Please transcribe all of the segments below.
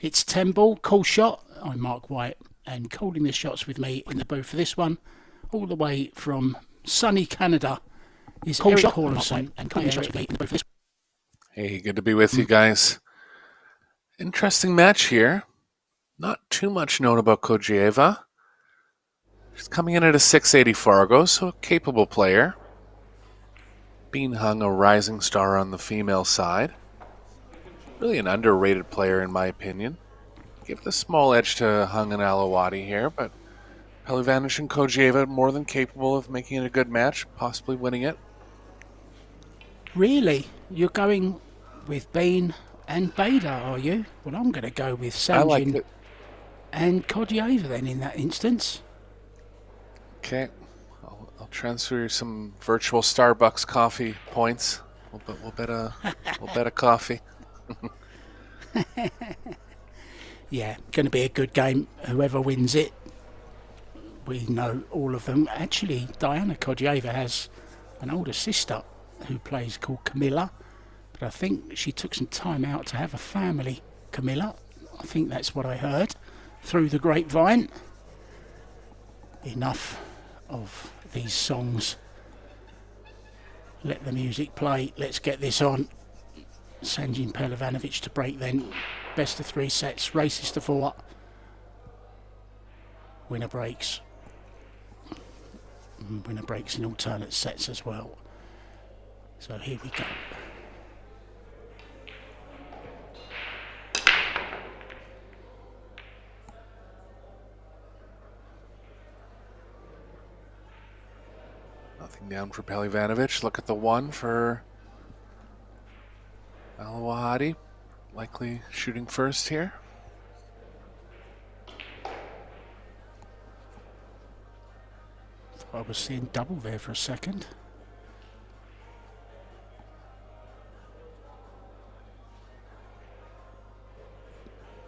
It's 10 ball, cool shot. I'm Mark White, and calling the shots with me in the booth for this one, all the way from sunny Canada, is Eric Hallison, and calling the shots with me in the booth for this. Hey, good to be with you guys. Interesting match here. Not too much known about KHODJAEVA. She's coming in at a 680 Fargo, so a capable player. Being hung a rising star on the female side. Really an underrated player in my opinion. Give the small edge to Hung and ALAWAHDI here, but PEHLIVANOVIC and KHODJAEVA more than capable of making it a good match, possibly winning it. Really? You're going with Bean and Bader, are you? Well, I'm going to go with Sanjin and KHODJAEVA then in that instance. Okay, I'll transfer you some virtual Starbucks coffee points. We'll bet a coffee. Yeah, going to be a good game. Whoever wins it, we know all of them. Actually, Diana KHODJAEVA has an older sister who plays called Camilla, but I think she took some time out to have a family. Camilla, I think that's what I heard through the grapevine. Enough of these songs. Let the music play. Let's get this on. Sanjin PEHLIVANOVIC to break then. Best of 3 sets. Races to 4. Winner breaks. Winner breaks in alternate sets as well. So here we go. Nothing down for PEHLIVANOVIC. Look at the 1 for ALAWAHDI. Likely shooting first here. I was seeing double there for a second.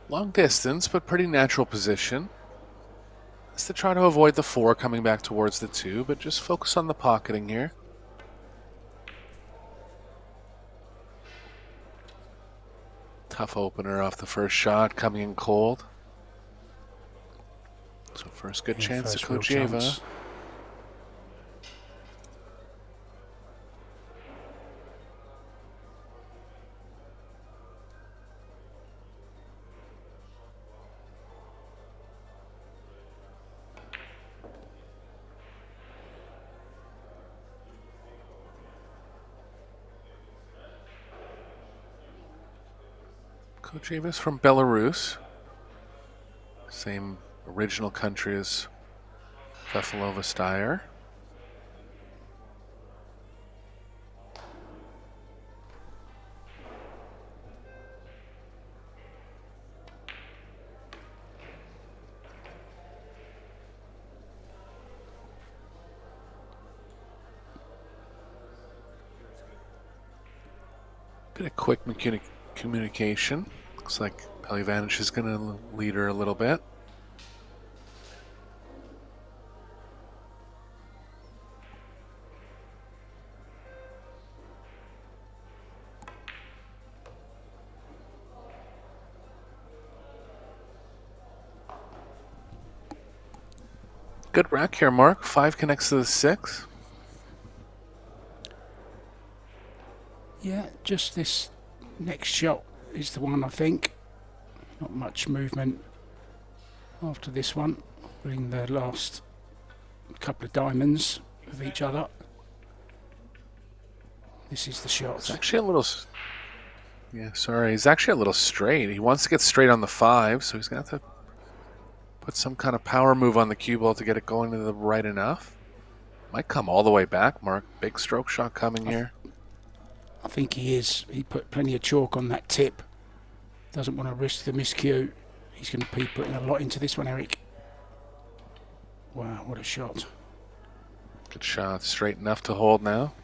Long distance, but pretty natural position. It's to try to avoid the 4 coming back towards the 2, but just focus on the pocketing here. Tough opener off the first shot, coming in cold. So first good chance to KHODJAEVA. KHODJAEVA is from Belarus. Same original country as Vefilova Steyr. Bit of quick communication. Looks like PEHLIVANOVIC is going to lead her a little bit. Good rack here, Mark. 5 connects to the 6. Yeah, just this next shot is the one, I think. Not much movement after this one. Bring the last couple of diamonds of each other. This is the shot. It's actually a little... Yeah, sorry. He's actually a little straight. He wants to get straight on the 5, so he's going to have to put some kind of power move on the cue ball to get it going to the right enough. Might come all the way back, Mark. Big stroke shot coming here. I think he is. He put plenty of chalk on that tip. Doesn't want to risk the miscue. He's going to be putting a lot into this one, Eric. Wow, what a shot. Good shot. Straight enough to hold now.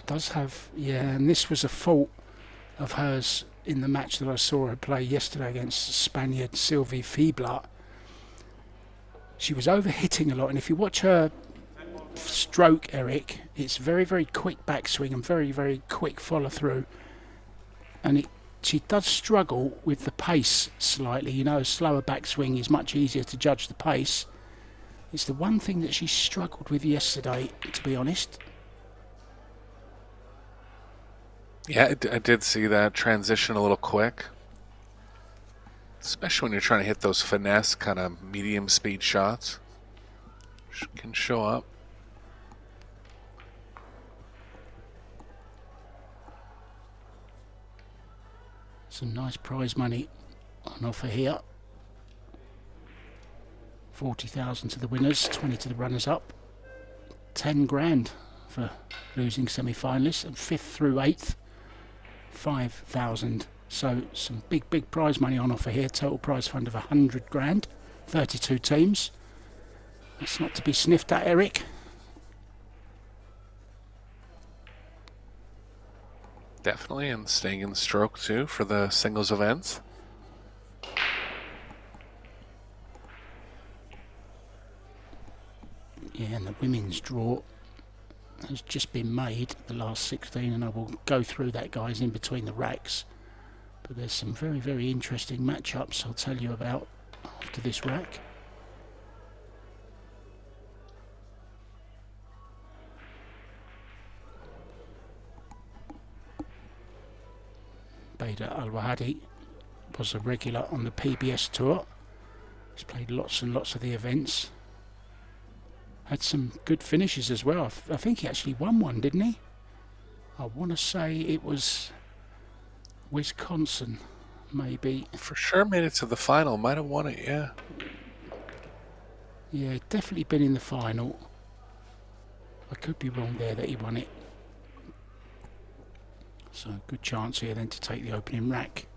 Does have, yeah, and this was a fault of hers in the match that I saw her play yesterday against Spaniard Sylvie Fiebler. She was overhitting a lot, and if you watch her stroke, Eric, it's very, very quick backswing and very, very quick follow through. And she does struggle with the pace slightly. You know, a slower backswing is much easier to judge the pace. It's the one thing that she struggled with yesterday, to be honest. Yeah, I did see that transition a little quick. Especially when you're trying to hit those finesse kind of medium speed shots. Can show up. Some nice prize money on offer here. 40,000 to the winners, 20 to the runners up. 10 grand for losing semi-finalists, and 5th through 8th, 5,000. So some big prize money on offer here. Total prize fund of 100 grand. 32 teams. That's not to be sniffed at, Eric. Definitely, and staying in the stroke too for the singles events. Yeah, and the women's draw has just been made, the last 16, and I will go through that, guys, in between the racks. But there's some very, very interesting matchups I'll tell you about after this rack. Bader ALAWAHDI was a regular on the PBS tour. He's played lots and lots of the events. Had some good finishes as well. I think he actually won one, didn't he? I want to say it was Wisconsin, maybe. For sure made it to the final. Might have won it, yeah. Yeah, definitely been in the final. I could be wrong there that he won it. So good chance here then to take the opening rack.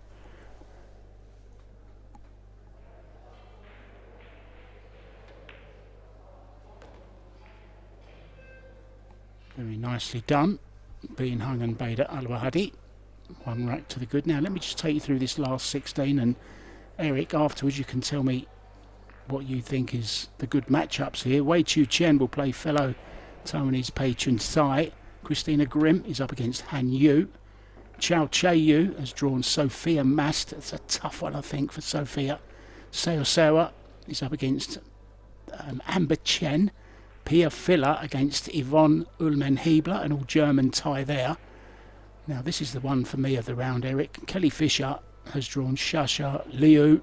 Very nicely done. Being hung and Bader ALAWAHDI. One rack to the good. Now let me just take you through this last 16, and Eric, afterwards you can tell me what you think is the good matchups here. Wei Chu Chen will play fellow Taiwanese Pei Chun Tsai. Christina Grimm is up against Han Yu. Chao Che Yu has drawn Sophia Mast. It's a tough one, I think, for Sophia. Seo Sewa is up against Amber Chen. Pia Filler against Yvonne Ullmann-Hebler, an all-German tie there. Now this is the one for me of the round, Eric. Kelly Fisher has drawn Shasha Liu.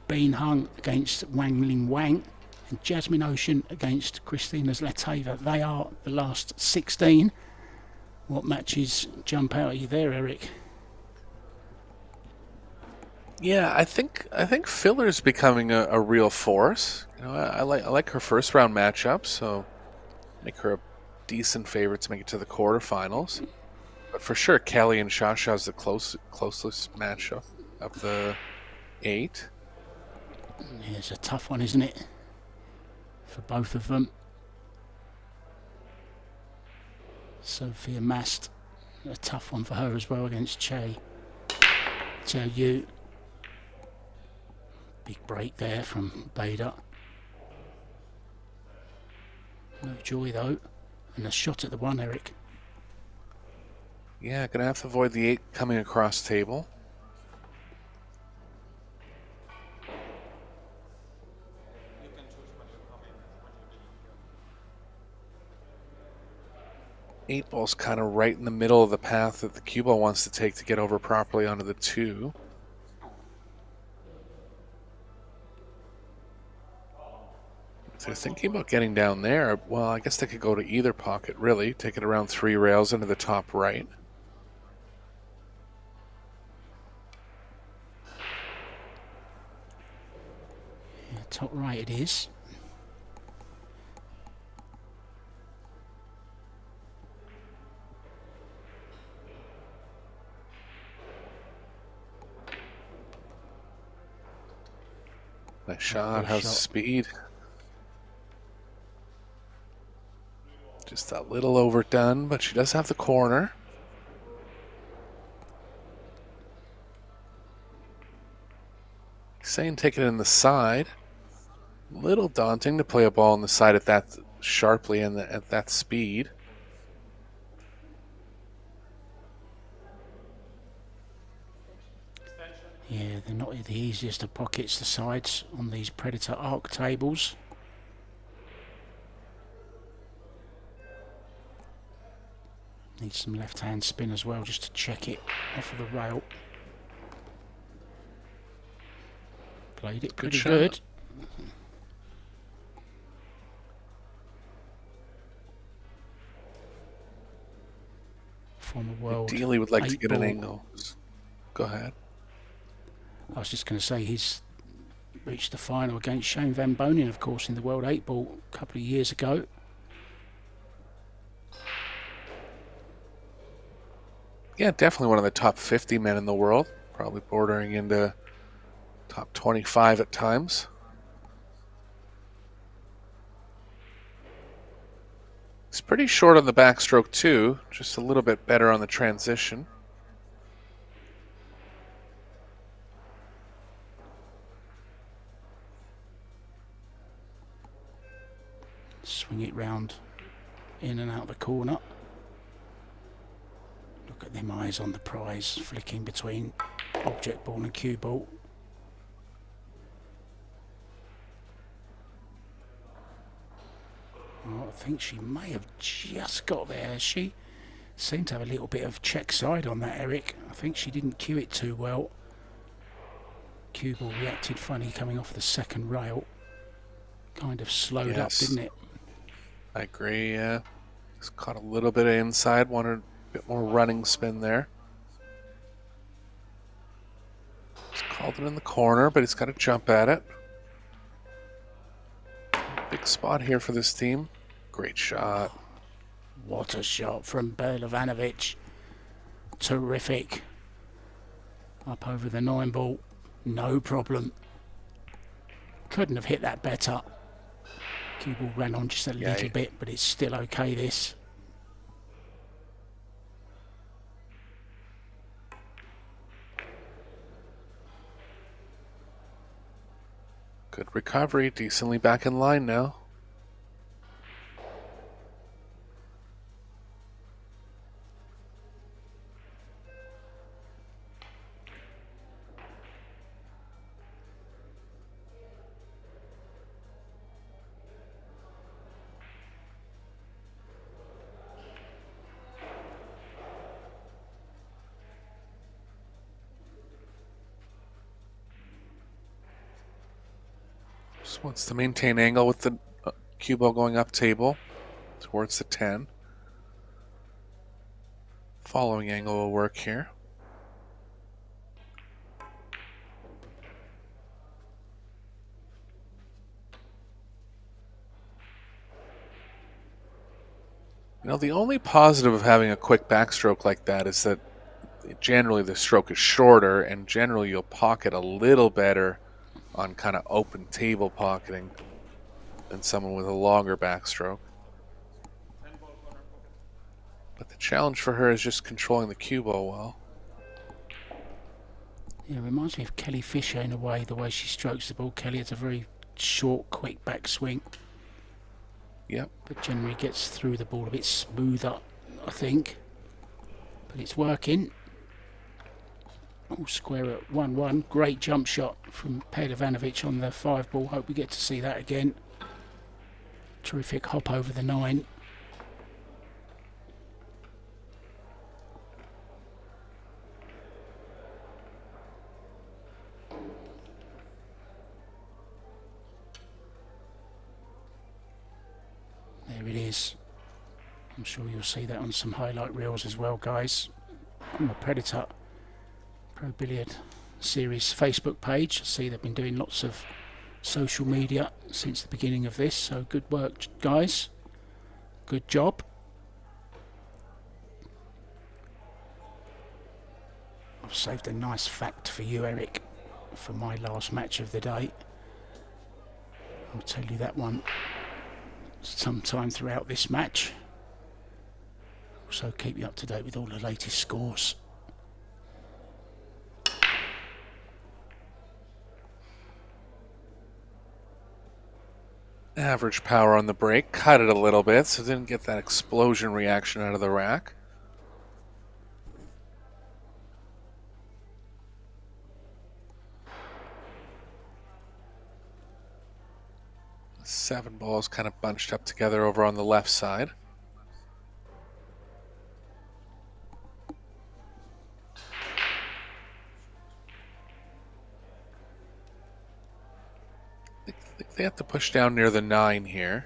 Bean Hung against Wang Ling Wang. And Jasmine Ocean against Christina Zlateva. They are the last 16. What matches jump out at you there, Eric? Yeah, I think Filler's becoming a real force. You know, I like her first round matchup, so make her a decent favorite to make it to the quarterfinals. But for sure, Kelly and Shasha is the closest matchup of the 8. Yeah, it's a tough one, isn't it? For both of them. Sophia Mast, a tough one for her as well against Che Yu. Big break there from Bader. No joy though, and a shot at the 1, Eric. Yeah, gonna have to avoid the 8 coming across table. Eight ball's kind of right in the middle of the path that the cue ball wants to take to get over properly onto the 2. If they're thinking about getting down there, well, I guess they could go to either pocket, really. Take it around 3 rails into the top right. Yeah, top right it is. Nice shot. How's the speed? Just a little overdone, but she does have the corner. saying take it in the side. Little daunting to play a ball on the side at that sharply and at that speed. Yeah, they're not the easiest of pockets, the sides on these Predator arc tables. Need some left-hand spin as well, just to check it off of the rail. Played it pretty good. Former world. Ideally would like to get an ball. angle. Go ahead. I was just going to say he's reached the final against Shane Van Bonen, of course, in the World 8 Ball a couple of years ago. Yeah, definitely one of the top 50 men in the world. Probably bordering into top 25 at times. He's pretty short on the backstroke too, just a little bit better on the transition. Swing it round in and out the corner. Look at them eyes on the prize, flicking between object ball and cue ball. Oh, I think she may have just got there. She seemed to have a little bit of check side on that, Eric. I think she didn't cue it too well. Cue ball reacted funny coming off the second rail. Kind of slowed up, didn't it? I agree, yeah. He's caught a little bit of inside, wanted a bit more running spin there. He's called it in the corner, but he's got to jump at it. Big spot here for this team. Great shot. What a shot from PEHLIVANOVIC. Terrific. Up over the 9 ball. No problem. Couldn't have hit that better. Cue ball ran on just a little bit, but it's still okay, this. Good recovery, decently back in line now. Just wants to maintain angle with the cue ball going up table towards the 10. Following angle will work here. You know, the only positive of having a quick backstroke like that is that generally the stroke is shorter and generally you'll pocket a little better on kind of open table pocketing than someone with a longer backstroke. But the challenge for her is just controlling the cue ball well. Yeah, it reminds me of Kelly Fisher in a way, the way she strokes the ball. Kelly has a very short, quick backswing. Yep. But generally gets through the ball a bit smoother, I think. But it's working. All square at 1-1. Great jump shot from PEHLIVANOVIC on the 5 ball. Hope we get to see that again. Terrific hop over the 9. There it is. I'm sure you'll see that on some highlight reels as well, guys. On the Predator Pro Billiard Series Facebook page. I see they've been doing lots of social media since the beginning of this, so good work, guys. Good job. I've saved a nice fact for you, Eric, for my last match of the day. I'll tell you that one sometime throughout this match. Also keep you up to date with all the latest scores. Average power on the break. Cut it a little bit, so it didn't get that explosion reaction out of the rack. Seven balls kind of bunched up together over on the left side. I think they have to push down near the 9 here.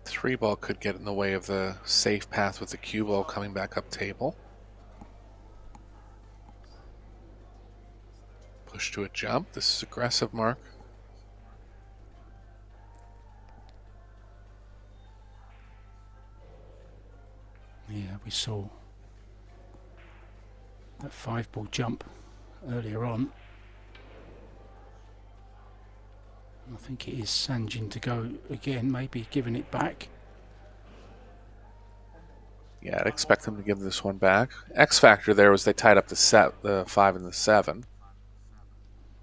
3 ball could get in the way of the safe path with the cue ball coming back up table. Push to a jump. This is aggressive, Mark. Yeah, we saw that 5-ball jump earlier on. I think it is Sanjin to go again, maybe giving it back. Yeah, I'd expect them to give this one back. X factor there was they tied up the 5 and the 7.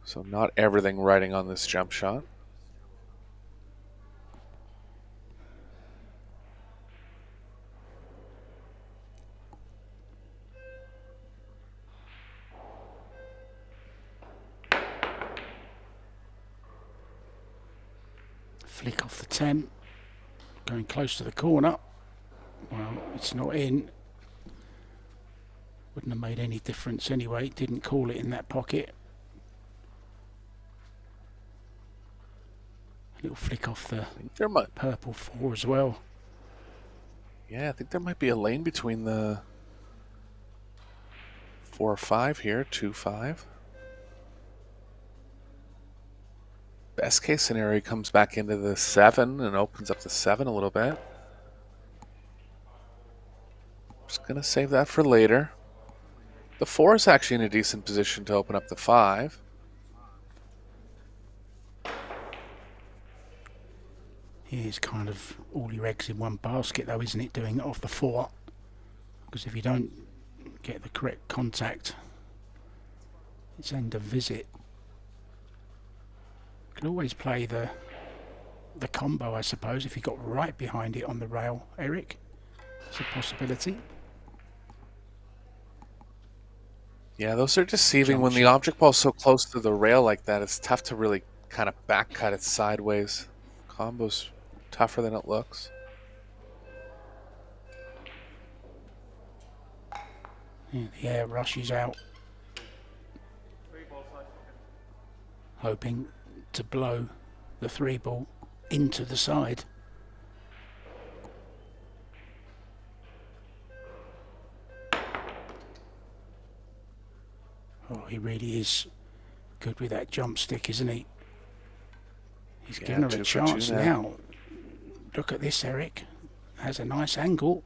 So not everything riding on this jump shot. Flick off the 10, going close to the corner. Well, it's not in. Wouldn't have made any difference anyway. Didn't call it in that pocket. A little flick off the purple 4 as well. Yeah, I think there might be a lane between the 4 or 5 here, 2, 5. Best case scenario, he comes back into the 7 and opens up the 7 a little bit. Just going to save that for later. The 4 is actually in a decent position to open up the 5. Here's kind of all your eggs in one basket though, isn't it, doing it off the 4? Because if you don't get the correct contact, it's end of visit. You can always play the combo, I suppose, if you got right behind it on the rail, Eric. It's a possibility. Yeah, those are deceiving. When the object ball's so close to the rail like that, it's tough to really kind of back cut it sideways. Combo's tougher than it looks. Yeah, the air rushes out, hoping to blow the 3 ball into the side. Oh, he really is good with that jump stick, isn't he? He's giving her a chance now. Look at this, Eric. Has a nice angle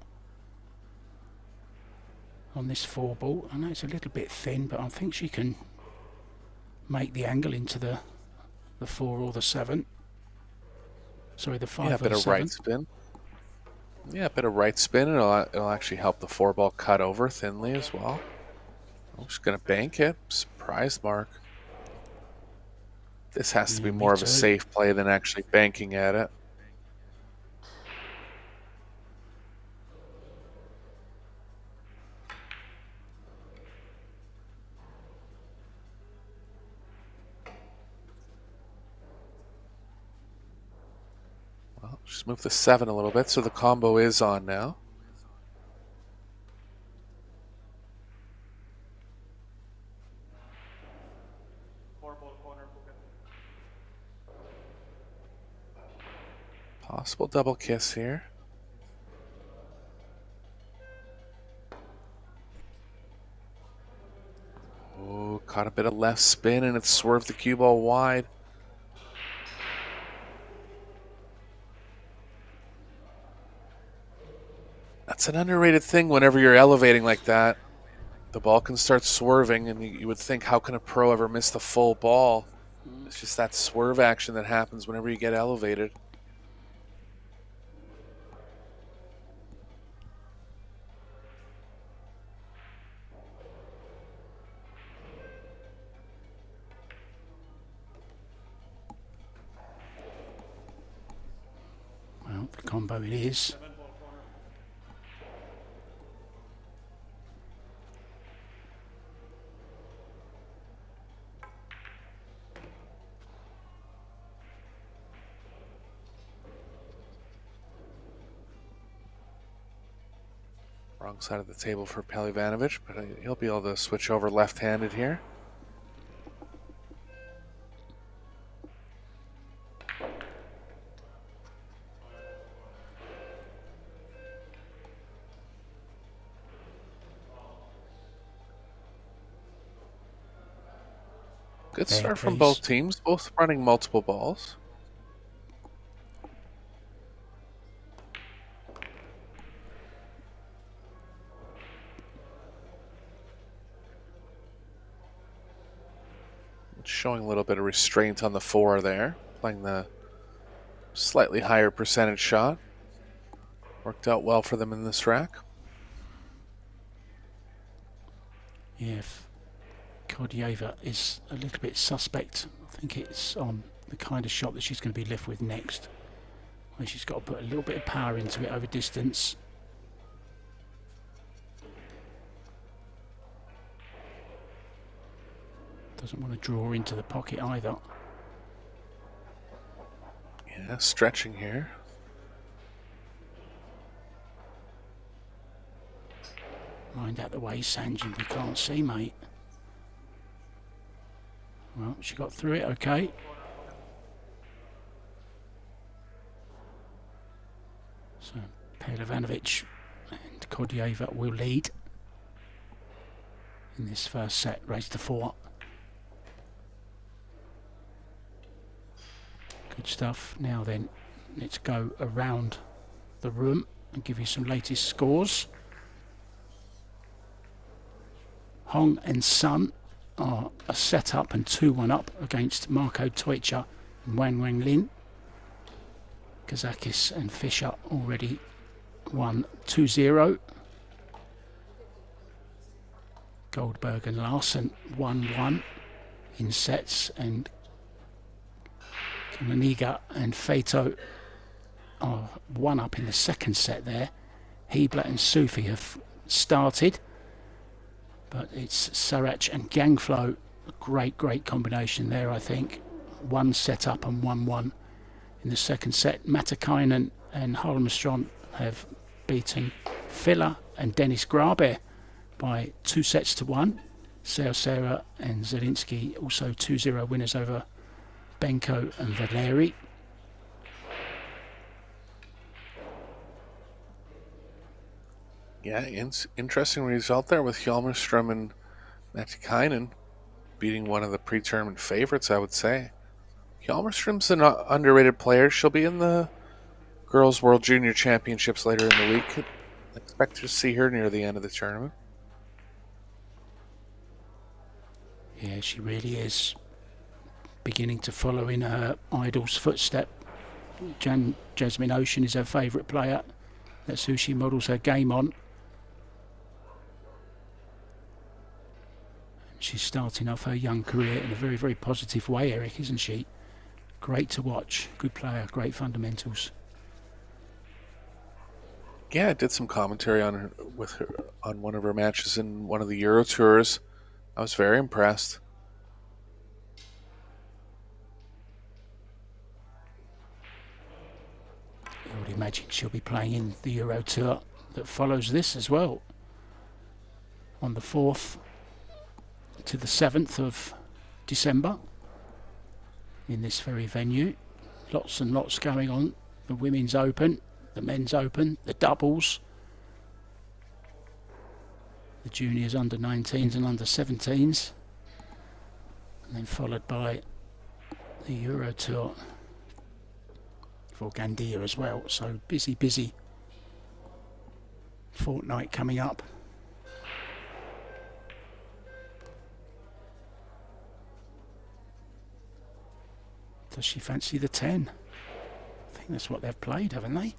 on this 4 ball. I know it's a little bit thin, but I think she can make the angle into the 4 or the 7. Sorry, the 5 or the 7. Yeah, a bit of right spin. Yeah, a bit of right spin, and it'll actually help the 4 ball cut over thinly as well. I'm just going to bank it. Surprise mark. This has to be more of a safe play than actually banking at it. Well, just move the 7 a little bit so the combo is on now. Possible double kiss here. Oh, caught a bit of left spin and it swerved the cue ball wide. That's an underrated thing whenever you're elevating like that. The ball can start swerving and you would think, how can a pro ever miss the full ball? It's just that swerve action that happens whenever you get elevated. combo it is. Wrong side of the table for PEHLIVANOVIC, but he'll be able to switch over left-handed here. Good start from both teams, both running multiple balls. Showing a little bit of restraint on the 4 there, playing the slightly higher percentage shot. Worked out well for them in this rack. Yeah, if KHODJAEVA is a little bit suspect. I think it's on the kind of shot that she's going to be left with next, where she's got to put a little bit of power into it over distance. Doesn't want to draw into the pocket either. Yeah, stretching here. Mind out the way, Sanjin, we can't see, mate. Well, she got through it, okay. So, PEHLIVANOVIC and KHODJAEVA will lead in this first set, race to 4. Good stuff. Now then, let's go around the room and give you some latest scores. Hong and Sun are a set up and 2-1 up against Marco Teutsch and Wang Wang Lin. Kazakis and Fischer already won 2-0. Goldberg and Larsen 1-1 in sets, and Maniga and Fato are 1 up in the second set there. Hebler and Sufi have started, but it's Sarach and Gangflo, a great combination there, I think. 1 set up and 1-1 in the second set. Matakainen and Holmström have beaten Filler and Dennis Graber by 2 sets to 1. Seosera and Zelinsky also 2-0 winners over Benko and Valeri. Yeah, interesting result there with Hjelmerström and Matikainen beating one of the pre-tournament favorites, I would say. Hjelmerström's an underrated player. She'll be in the Girls World Junior Championships later in the week. I expect to see her near the end of the tournament. Yeah, she really is beginning to follow in her idol's footstep. Jasmine Ocean is her favourite player. That's who she models her game on. She's starting off her young career in a very positive way, Eric, isn't she? Great to watch. Good player, great fundamentals. Yeah, I did some commentary on her on one of her matches in one of the Euro Tours. I was very impressed. I would imagine she'll be playing in the Euro Tour that follows this as well, on the 4th to the 7th of December in this very venue. Lots and lots going on. The Women's Open, the Men's Open, the doubles, the juniors, under 19s and under 17s, and then followed by the Euro Tour for Gandia as well. So busy fortnight coming up. Does she fancy the 10? I think that's what they've played, haven't they?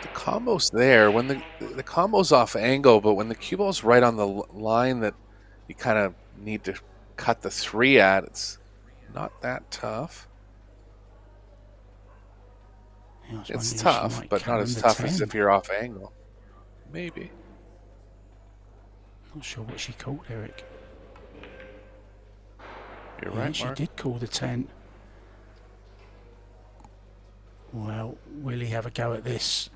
The combo's there. When the combo's off angle, but when the cue ball's right on the line that you kind of need to cut the 3 at, it's not that tough. Yeah, I was It's wondering if she tough, might but come not on as the tough as 10. if you're off angle. Maybe. Not sure what she called, Eric. You're Yeah, right, she Mark. did call the 10. Well, will he have a go at this?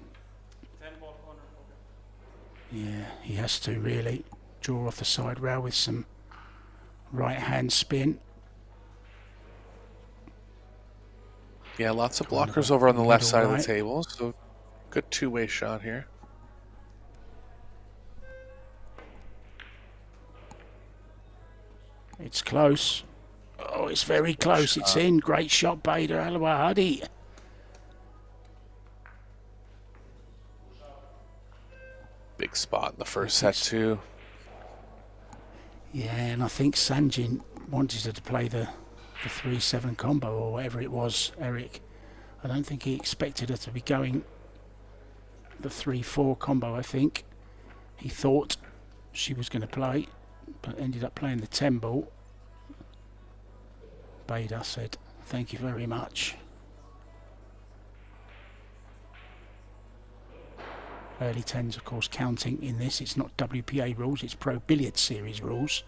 Yeah, he has to really draw off the side rail with some right hand spin. Yeah, lots of Kind of blockers a over on the left middle side of right. the table, so good two-way shot here. It's close. Oh, it's very close. It's in. Great shot, Bader ALAWAHDI. Big spot in the first set too. Yeah, and I think Sanjin wanted her to play the 3-7 combo or whatever it was, Eric. I don't think he expected her to be going the 3-4 combo, I think. He thought she was going to play, but ended up playing the 10 ball. Bader said, thank you very much. Early 10s, of course, counting in this. It's not WPA rules, it's Pro Billiard Series rules.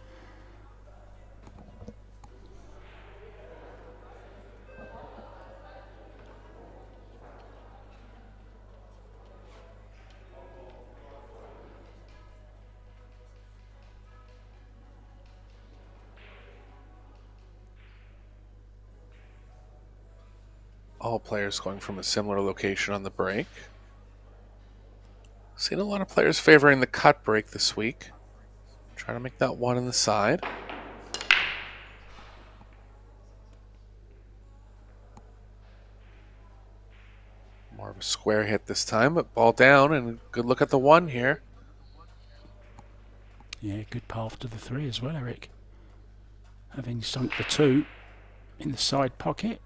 All players going from a similar location on the break. Seen a lot of players favoring the cut break this week. Trying to make that one on the side. More of a square hit this time, but ball down, and good look at the one here. Yeah, good path to the 3 as well, Eric. Having sunk the 2 in the side pocket.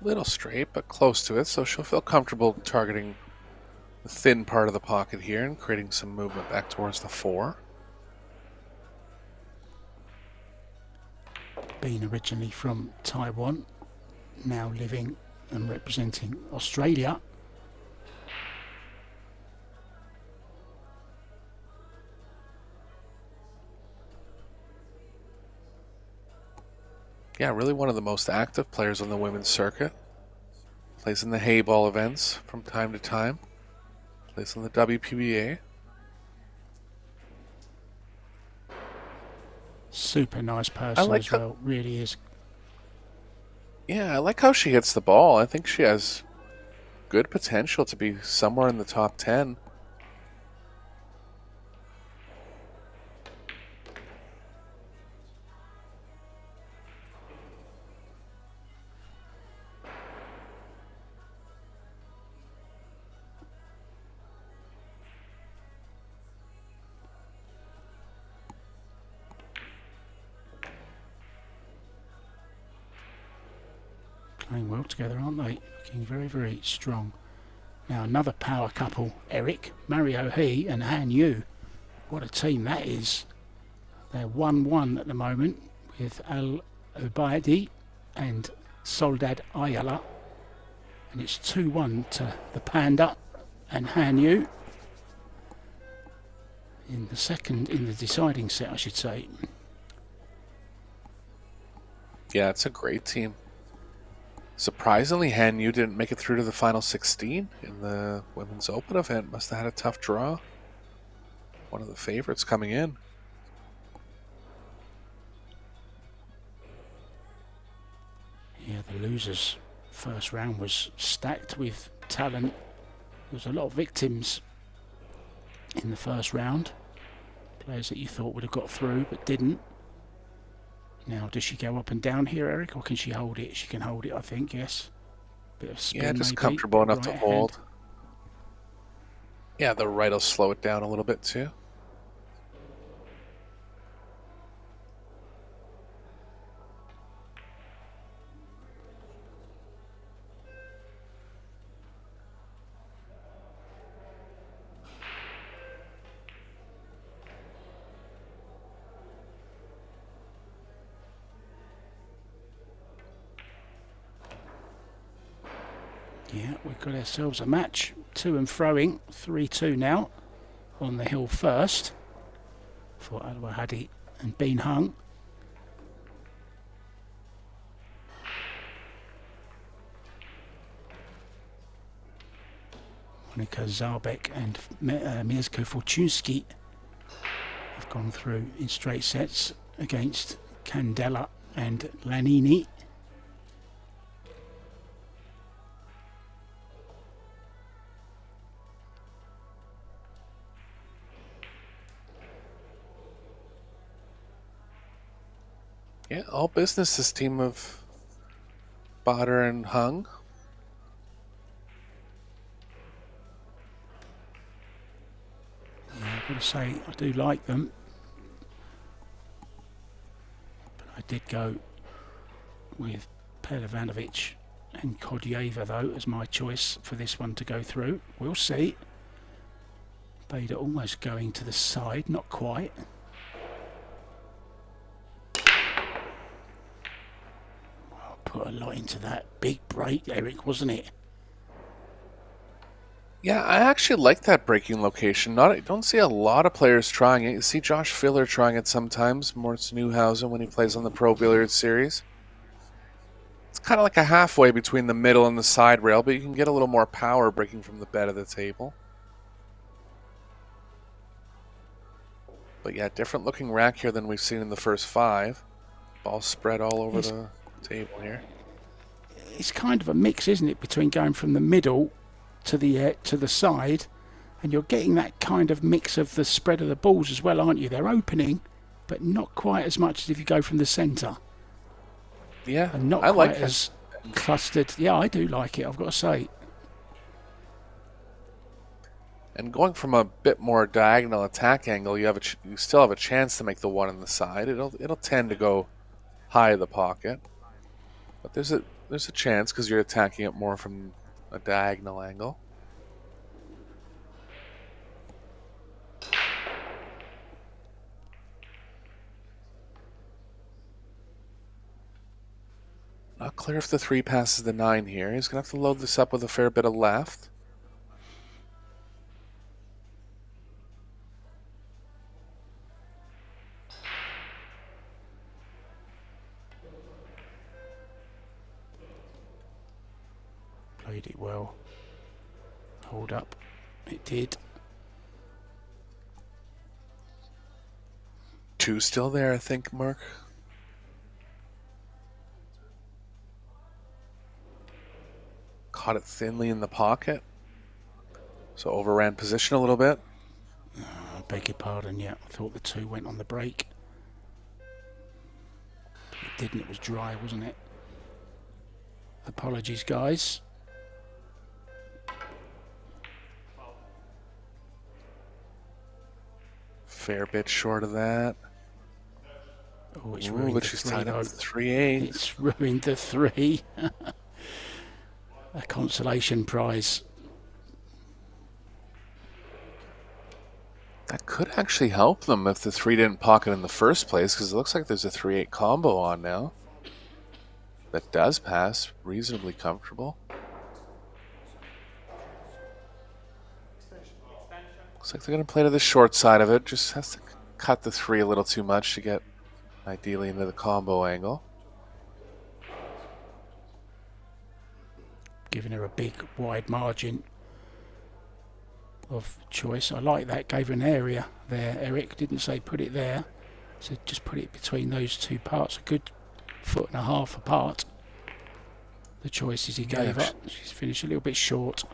Little straight, but close to it, so she'll feel comfortable targeting the thin part of the pocket here and creating some movement back towards the 4. Being originally from Taiwan, now living and representing Australia. Yeah, really one of the most active players on the women's circuit. Plays in the hay ball events from time to time. Plays in the WPBA. Super nice person as well, really is. Yeah, I like how she hits the ball. I think she has good potential to be somewhere in the top 10. Playing well together, aren't they? Looking very, very strong. Now another power couple, Eric, Mario He and Han Yu. What a team that is. They're 1-1 at the moment with ALAWAHDI and Soledad Ayala. And it's 2-1 to the Panda and Han Yu. In the deciding set, I should say. Yeah, it's a great team. Surprisingly, Han Yu didn't make it through to the final 16 in the Women's Open event. Must have had a tough draw. One of the favorites coming in. Yeah, the losers' first round was stacked with talent. There was a lot of victims in the first round. Players that you thought would have got through but didn't. Now, does she go up and down here, Eric, or can she hold it? She can hold it, I think, yes. Bit of spin, yeah, just maybe. comfortable enough to hold. Yeah, the right will slow it down a little bit too. Yeah, we've got ourselves a match. To and throwing, 3-2 now. On the hill first for ALAWAHDI and Bean Hung. Monika Zarbek and Mieszko Fortunski have gone through in straight sets against Candela and Lanini. Yeah, all business, this team of Bader and Hung. Yeah, I've got to say, I do like them. But I did go with PEHLIVANOVIC and KHODJAEVA, though, as my choice for this one to go through. We'll see. Bader almost going to the side, not quite. Put a lot into that big break, Eric, wasn't it? Yeah, I actually like that breaking location. I don't see a lot of players trying it. You see Josh Filler trying it sometimes, Moritz Neuhausen when he plays on the Pro Billiard Series. It's kind of like a halfway between the middle and the side rail, but you can get a little more power breaking from the bed of the table. But yeah, different looking rack here than we've seen in the first 5. Ball spread all over the table here. It's kind of a mix, isn't it, between going from the middle to the side, and you're getting that kind of mix of the spread of the balls as well, aren't you? They're opening, but not quite as much as if you go from the centre. Yeah, and not I quite like as clustered. Yeah, I do like it, I've got to say. And going from a bit more diagonal attack angle, you still have a chance to make the one on the side. It'll tend to go high of the pocket, but there's a chance because you're attacking it more from a diagonal angle. Not clear if the 3 passes the 9 here. He's gonna have to load this up with a fair bit of left. Played it well. Hold up. It did. 2 still there, I think, Mark. Caught it thinly in the pocket. So overran position a little bit. I beg your pardon, yeah. I thought the 2 went on the break. It didn't, it was dry, wasn't it? Apologies, guys. Fair bit short of that. Oh, it's ruined but the she's 3, tied though. up the 3-8. It's ruined the 3. A consolation prize. That could actually help them if the 3 didn't pocket in the first place, because it looks like there's a 3-8 combo on now. That does pass reasonably comfortable. Looks like they're going to play to the short side of it. Just has to cut the 3 a little too much to get ideally into the combo angle. Giving her a big wide margin of choice. I like that. Gave her an area there. Eric didn't say put it there, so just put it between those 2 parts, a good 1.5 feet apart. The choices he gave up. She's finished a little bit short.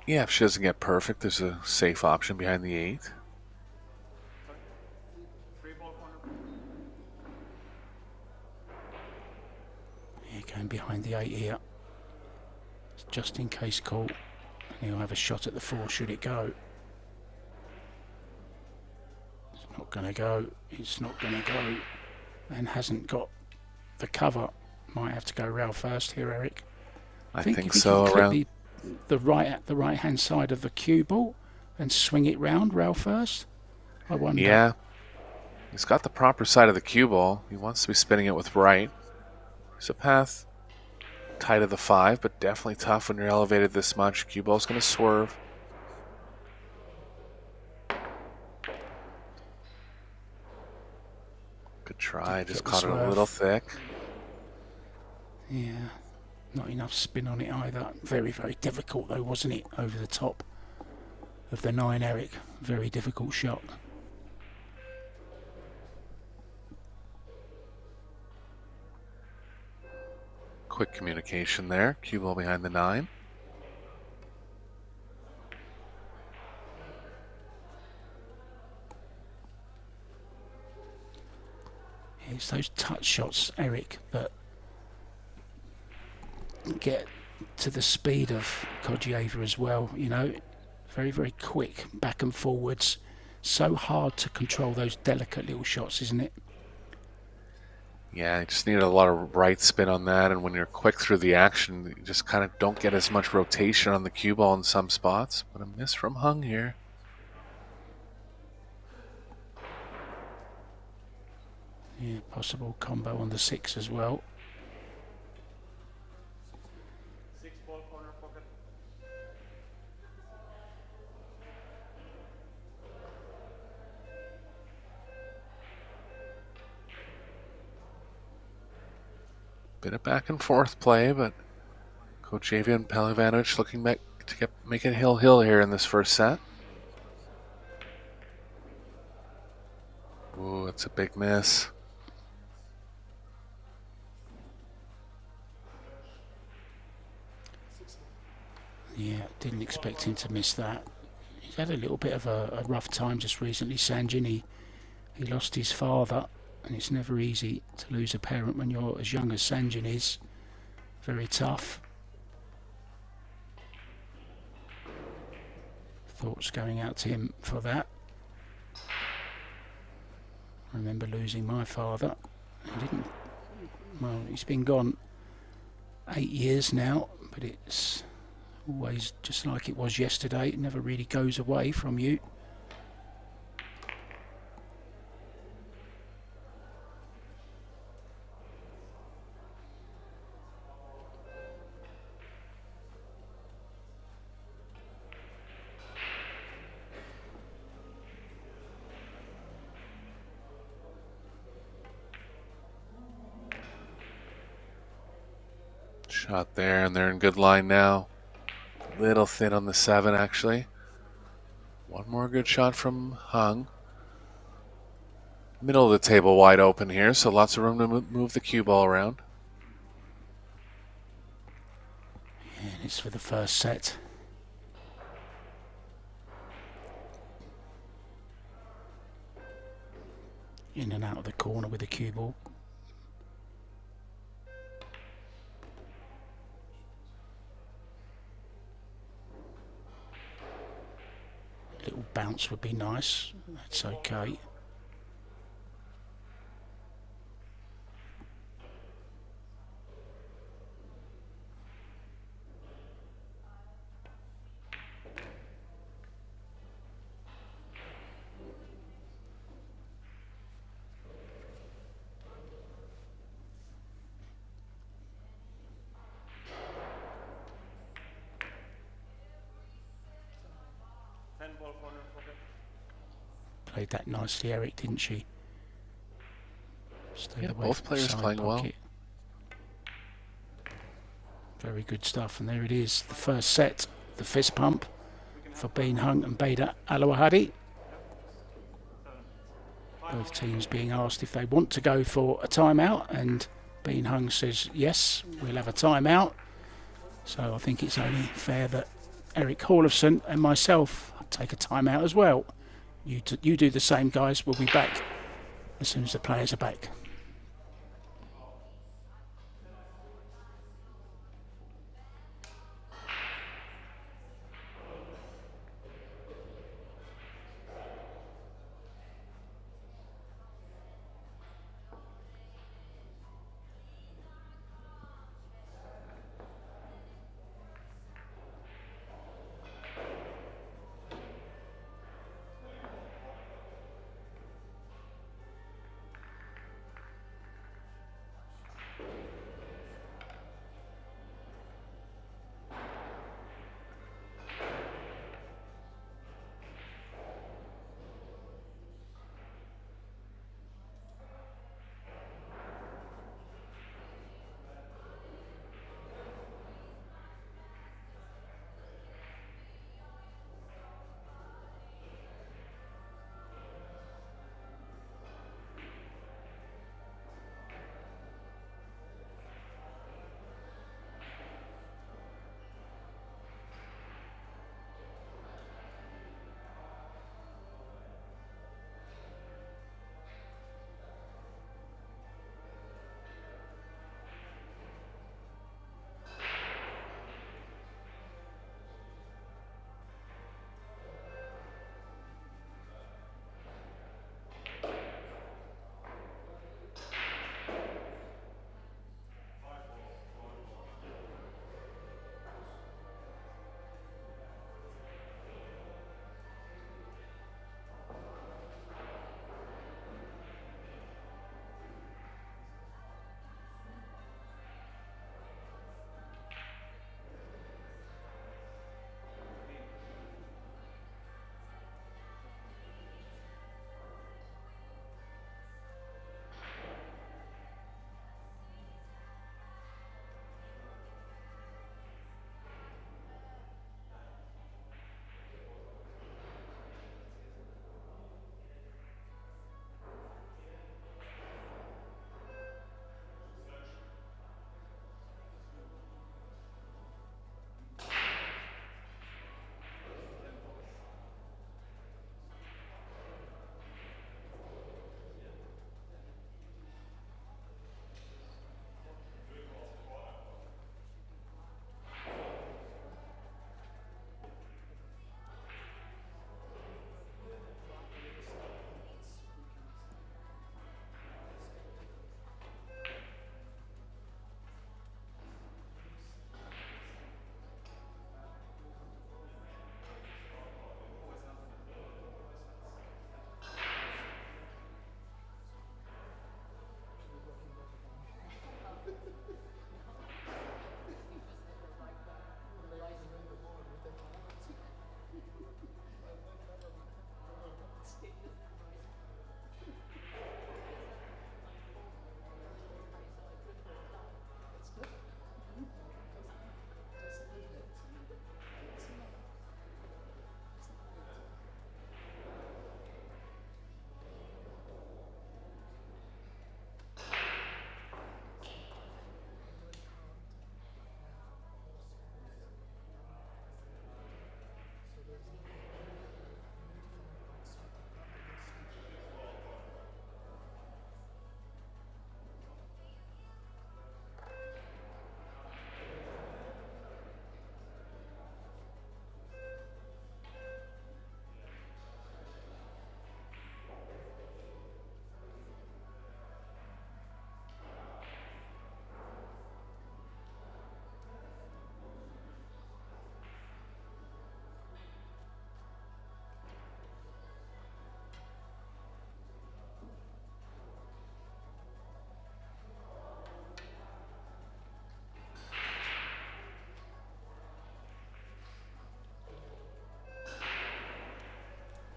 Yeah, if she doesn't get perfect, there's a safe option behind the 8. Yeah, going behind the 8 here. Just in case call. He'll have a shot at the 4 should it go. It's not going to go. It's not going to go. And hasn't got the cover. Might have to go rail first here, Eric. I think so. Around the right hand side of the cue ball and swing it round rail first. I wonder. Yeah. He's got the proper side of the cue ball. He wants to be spinning it with right. There's a path tight of the 5, but definitely tough when you're elevated this much. Cue ball's going to swerve. Good try. Just caught it a little thick. Yeah. Not enough spin on it either. Very, very difficult though, wasn't it? Over the top of the 9, Eric. Very difficult shot. Quick communication there. Cue ball behind the 9. It's those touch shots, Eric, that get to the speed of KHODJAEVA as well. You know, very, very quick back and forwards. So hard to control those delicate little shots, isn't it? Yeah, you just need a lot of right spin on that, and when you're quick through the action, you just kind of don't get as much rotation on the cue ball in some spots. But a miss from Hung here. Yeah, possible combo on the 6 as well. 6 ball corner pocket. Bit of back and forth play, but KHODJAEVA and PEHLIVANOVIC looking back to make it hill here in this first set. Ooh, it's a big miss. Yeah, didn't expect him to miss that. He's had a little bit of a rough time just recently, Sanjin. He lost his father, and it's never easy to lose a parent when you're as young as Sanjin is. Very tough. Thoughts going out to him for that. I remember losing my father. He's been gone 8 years now, but it's always just like it was yesterday. It never really goes away from you. Shot there, and they're in good line now. Little thin on the 7, actually. One more good shot from Hung. Middle of the table wide open here, so lots of room to move the cue ball around. And it's for the first set. In and out of the corner with the cue ball. Little bounce would be nice. That's okay. Played that nicely, Eric, didn't she? Stayed away both from the players side playing well. pocket. Very good stuff, and there it is, the first set, the fist pump for Bein Hung and Beda ALAWAHDI. Both teams being asked if they want to go for a timeout, and Bein Hung says yes, we'll have a timeout. So I think it's only fair that Eric Hallefson and myself take a timeout as well. You do the same, guys. We'll be back as soon as the players are back.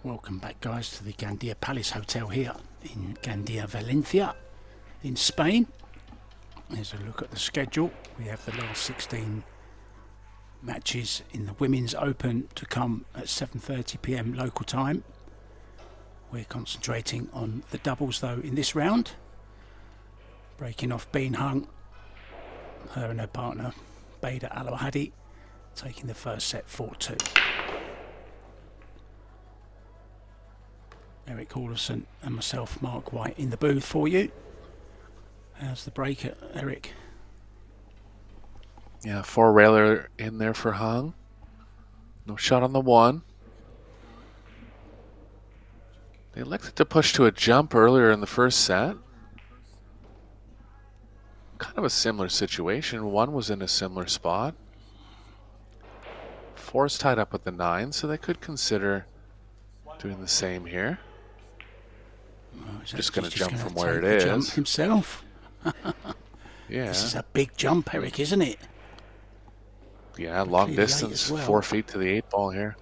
Welcome back, guys, to the Gandia Palace Hotel here in Gandia, Valencia, in Spain. Here's a look at the schedule. We have the last 16 matches in the Women's Open to come at 7:30 p.m. local time. We're concentrating on the doubles, though, in this round. Breaking off Bean Hung, her and her partner, Beda ALAWAHDI, taking the first set 4-2. Eric Hallison and myself, Mark White, in the booth for you. How's the break, Eric? Yeah, 4-railer in there for Hung. No shot on the 1. They elected to push to a jump earlier in the first set. Kind of a similar situation. 1 was in a similar spot. 4's tied up with the 9, so they could consider doing the same here. Oh, Just going to jump from gonna where it take the is. jump himself. Yeah. This is a big jump, Eric, isn't it? Yeah, long Clearly late distance, as well. 4 feet to the 8 ball here.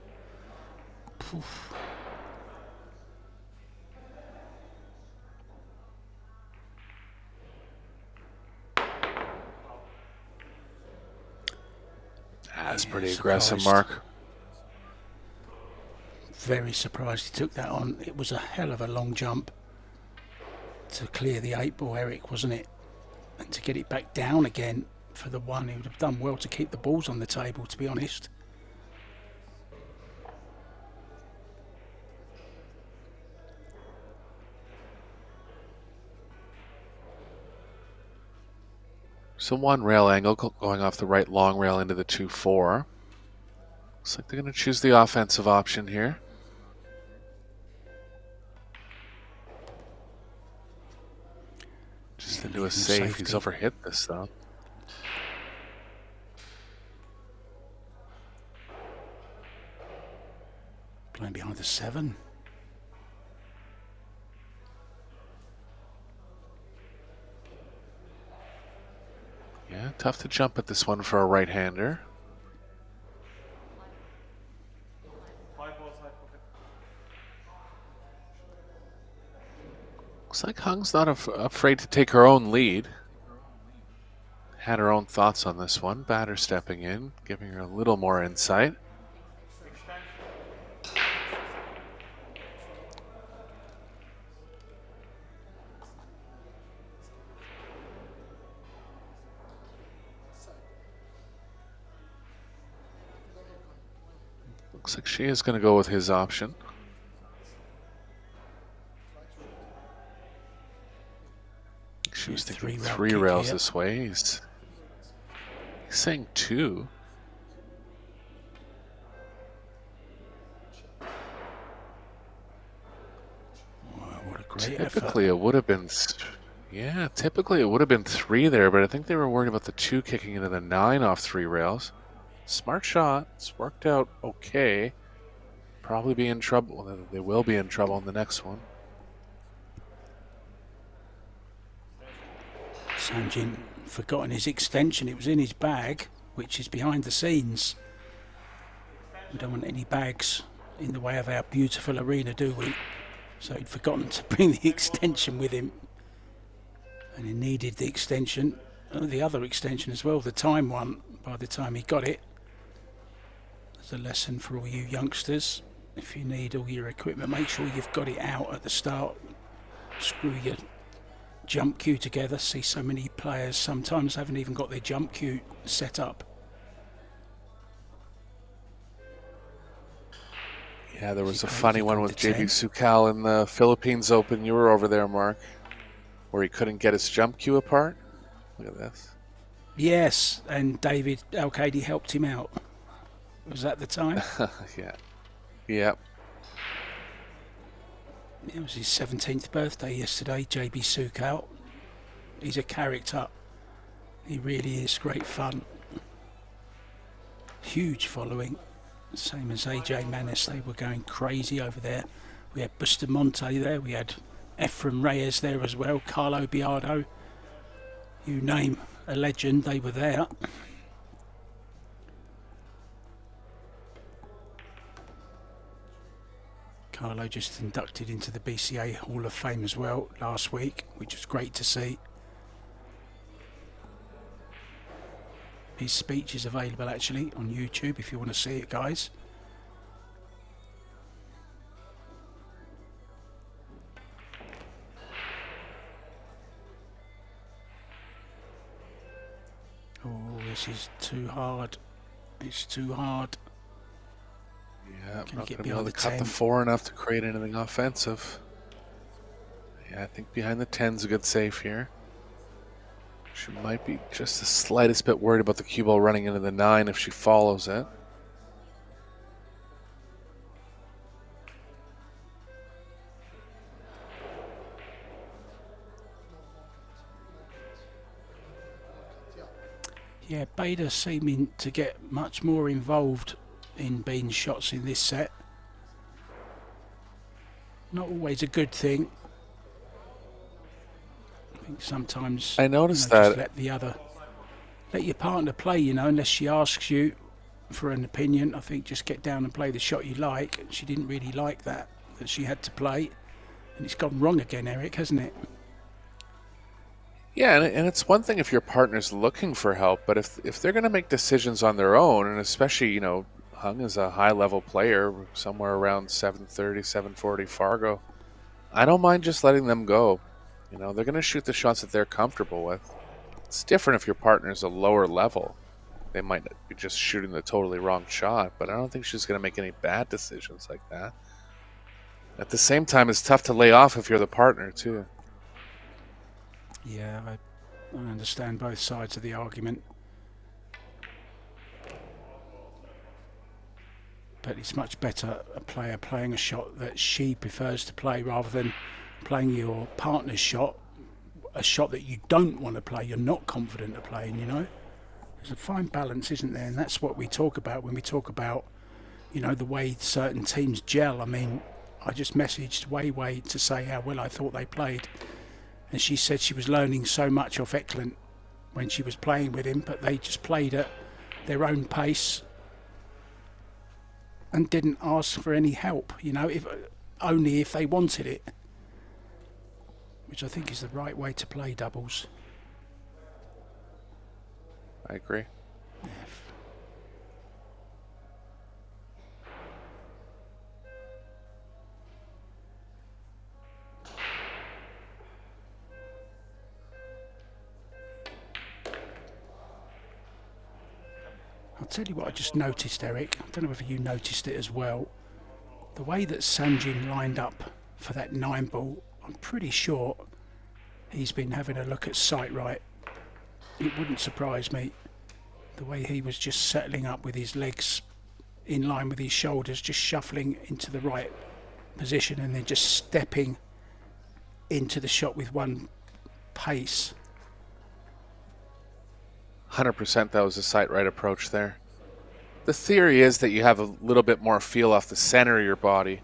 Poof. That's Yeah, pretty aggressive, surprised. Mark. Very surprised he took that on. It was a hell of a long jump to clear the 8 ball, Eric, wasn't it? And to get it back down again for the 1, he would have done well to keep the balls on the table, to be honest. So 1 rail angle going off the right long rail into the 2-4. Looks like they're going to choose the offensive option here. Just into a safe. He's overhit this, though. Playing behind the 7. Yeah, tough to jump at this one for a right-hander. 5 ball side pocket. Looks like Hung's not afraid to take her own lead. Had her own thoughts on this one. Batter stepping in, giving her a little more insight. Looks like she is going to go with his option. She was thinking 3 rails this way. He's saying 2. Wow, what a great Typically, effort. it would have been, yeah, typically it would have been 3 there, but I think they were worried about the 2 kicking into the 9 off 3 rails. Smart shot. It's worked out okay. Probably be in trouble. Well, they will be in trouble in the next one. Sanjin forgotten his extension. It was in his bag, which is behind the scenes. We don't want any bags in the way of our beautiful arena, do we? So he'd forgotten to bring the extension with him. And he needed the extension, the other extension as well, the time one, by the time he got it. There's a lesson for all you youngsters. If you need all your equipment, make sure you've got it out at the start. Screw your jump cue together. See so many players sometimes haven't even got their jump cue set up. Yeah, there was a funny one with JB Sukal in the Philippines Open. You were over there, Mark, where he couldn't get his jump cue apart. Look at this. Yes, and David Al-Qaedi helped him out. Was that the time? Yeah. Yep. It was his 17th birthday yesterday, JB Sukal. He's a character. He really is great fun. Huge following. Same as AJ Manis, they were going crazy over there. We had Bustamante there, we had Ephraim Reyes there as well, Carlo Biardo. You name a legend, they were there. Carlo just inducted into the BCA Hall of Fame as well last week, which was great to see. His speech is available actually on YouTube if you want to see it, guys. Oh, this is too hard. It's too hard. Yeah, Can not he going get to be able beyond to the cut 10? the 4 enough to create anything offensive. Yeah, I think behind the 10's a good save here. She might be just the slightest bit worried about the cue ball running into the 9 if she follows it. Yeah, Bader seeming to get much more involved in Bean's shots in this set. Not always a good thing. I think sometimes I noticed just that. let your partner play, you know, unless she asks you for an opinion. I think just get down and play the shot you like. She didn't really like that she had to play. And it's gone wrong again, Eric, hasn't it? Yeah, and it's one thing if your partner's looking for help, but if they're going to make decisions on their own, and especially, you know, Hung is a high-level player, somewhere around 730, 740 Fargo, I don't mind just letting them go. You know, they're going to shoot the shots that they're comfortable with. It's different if your partner's a lower level. They might be just shooting the totally wrong shot, but I don't think she's going to make any bad decisions like that. At the same time, it's tough to lay off if you're the partner, too. Yeah, I understand both sides of the argument. But it's much better a player playing a shot that she prefers to play rather than playing your partner's shot, a shot that you don't want to play, you're not confident of playing, you know. There's a fine balance, isn't there? And that's what we talk about when we talk about, you know, the way certain teams gel. I mean, I just messaged Wei to say how well I thought they played. And she said she was learning so much off Eklund when she was playing with him, but they just played at their own pace and didn't ask for any help, you know, only if they wanted it, which I think is the right way to play doubles. I agree. Yeah. I'll tell you what I just noticed, Eric. I don't know whether you noticed it as well. The way that Sanjin lined up for that 9 ball, I'm pretty sure he's been having a look at sight right. It wouldn't surprise me. The way he was just settling up with his legs in line with his shoulders, just shuffling into the right position and then just stepping into the shot with one pace. 100% that was a sight right approach there. The theory is that you have a little bit more feel off the center of your body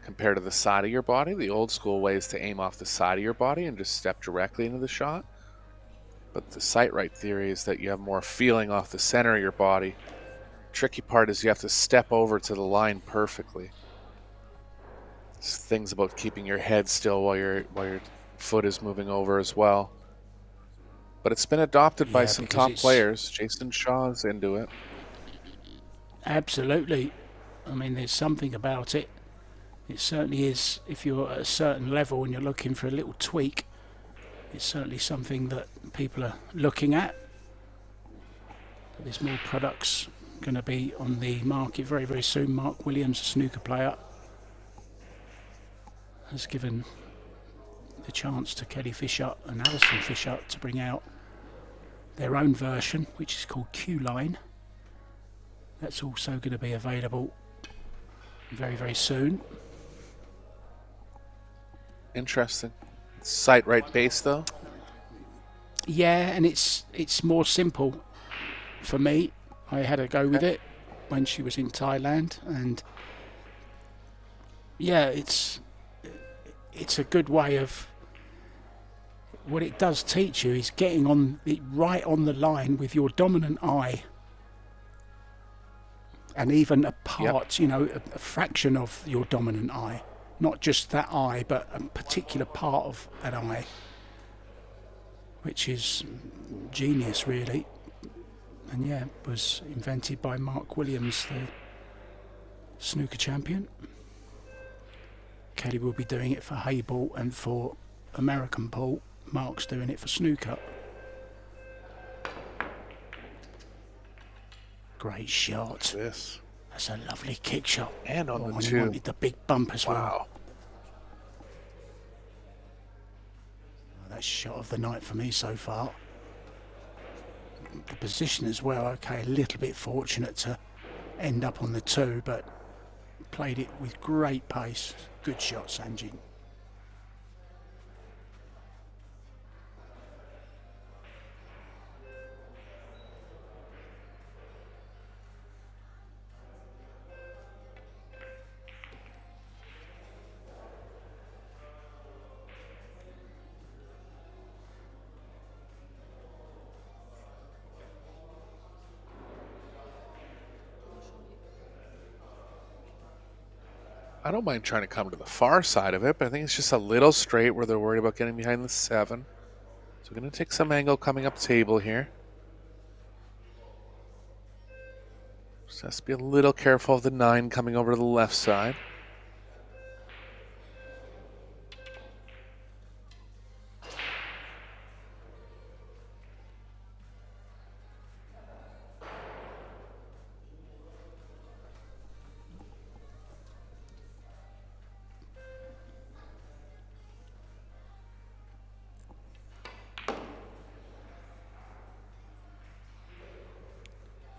compared to the side of your body. The old school way is to aim off the side of your body and just step directly into the shot. But the sight right theory is that you have more feeling off the center of your body. Tricky part is you have to step over to the line perfectly. There's things about keeping your head still while your foot is moving over as well. But it's been adopted by some top players. Jason Shaw's into it. Absolutely. I mean, there's something about it. It certainly is. If you're at a certain level and you're looking for a little tweak, it's certainly something that people are looking at. There's more products going to be on the market very, very soon. Mark Williams, a snooker player, has given the chance to Kelly Fisher and Alison Fisher to bring out their own version, which is called Q-Line. That's also going to be available very, very soon. Interesting. Sight right base though? Yeah, and it's more simple for me. I had a go with it when she was in Thailand, and yeah, it's a good way of, what it does teach you is getting on it right on the line with your dominant eye, and even a part, you know, a fraction of your dominant eye. not just that eye, but a particular part of an eye, which is genius, really. And yeah, it was invented by Mark Williams, the snooker champion. Kelly will be doing it for Hayball, and for American Ball, Mark's doing it for snooker. Great shot. This. That's a lovely kick shot. And on the when two. he wanted the big bump as well. Wow. That shot of the night for me so far. The position as well, okay, a little bit fortunate to end up on the two, but played it with great pace. Good shot, Sanjin. I don't mind trying to come to the far side of it, but I think it's just a little straight where they're worried about getting behind the 7. So we're going to take some angle coming up table here. Just has to be a little careful of the 9 coming over to the left side.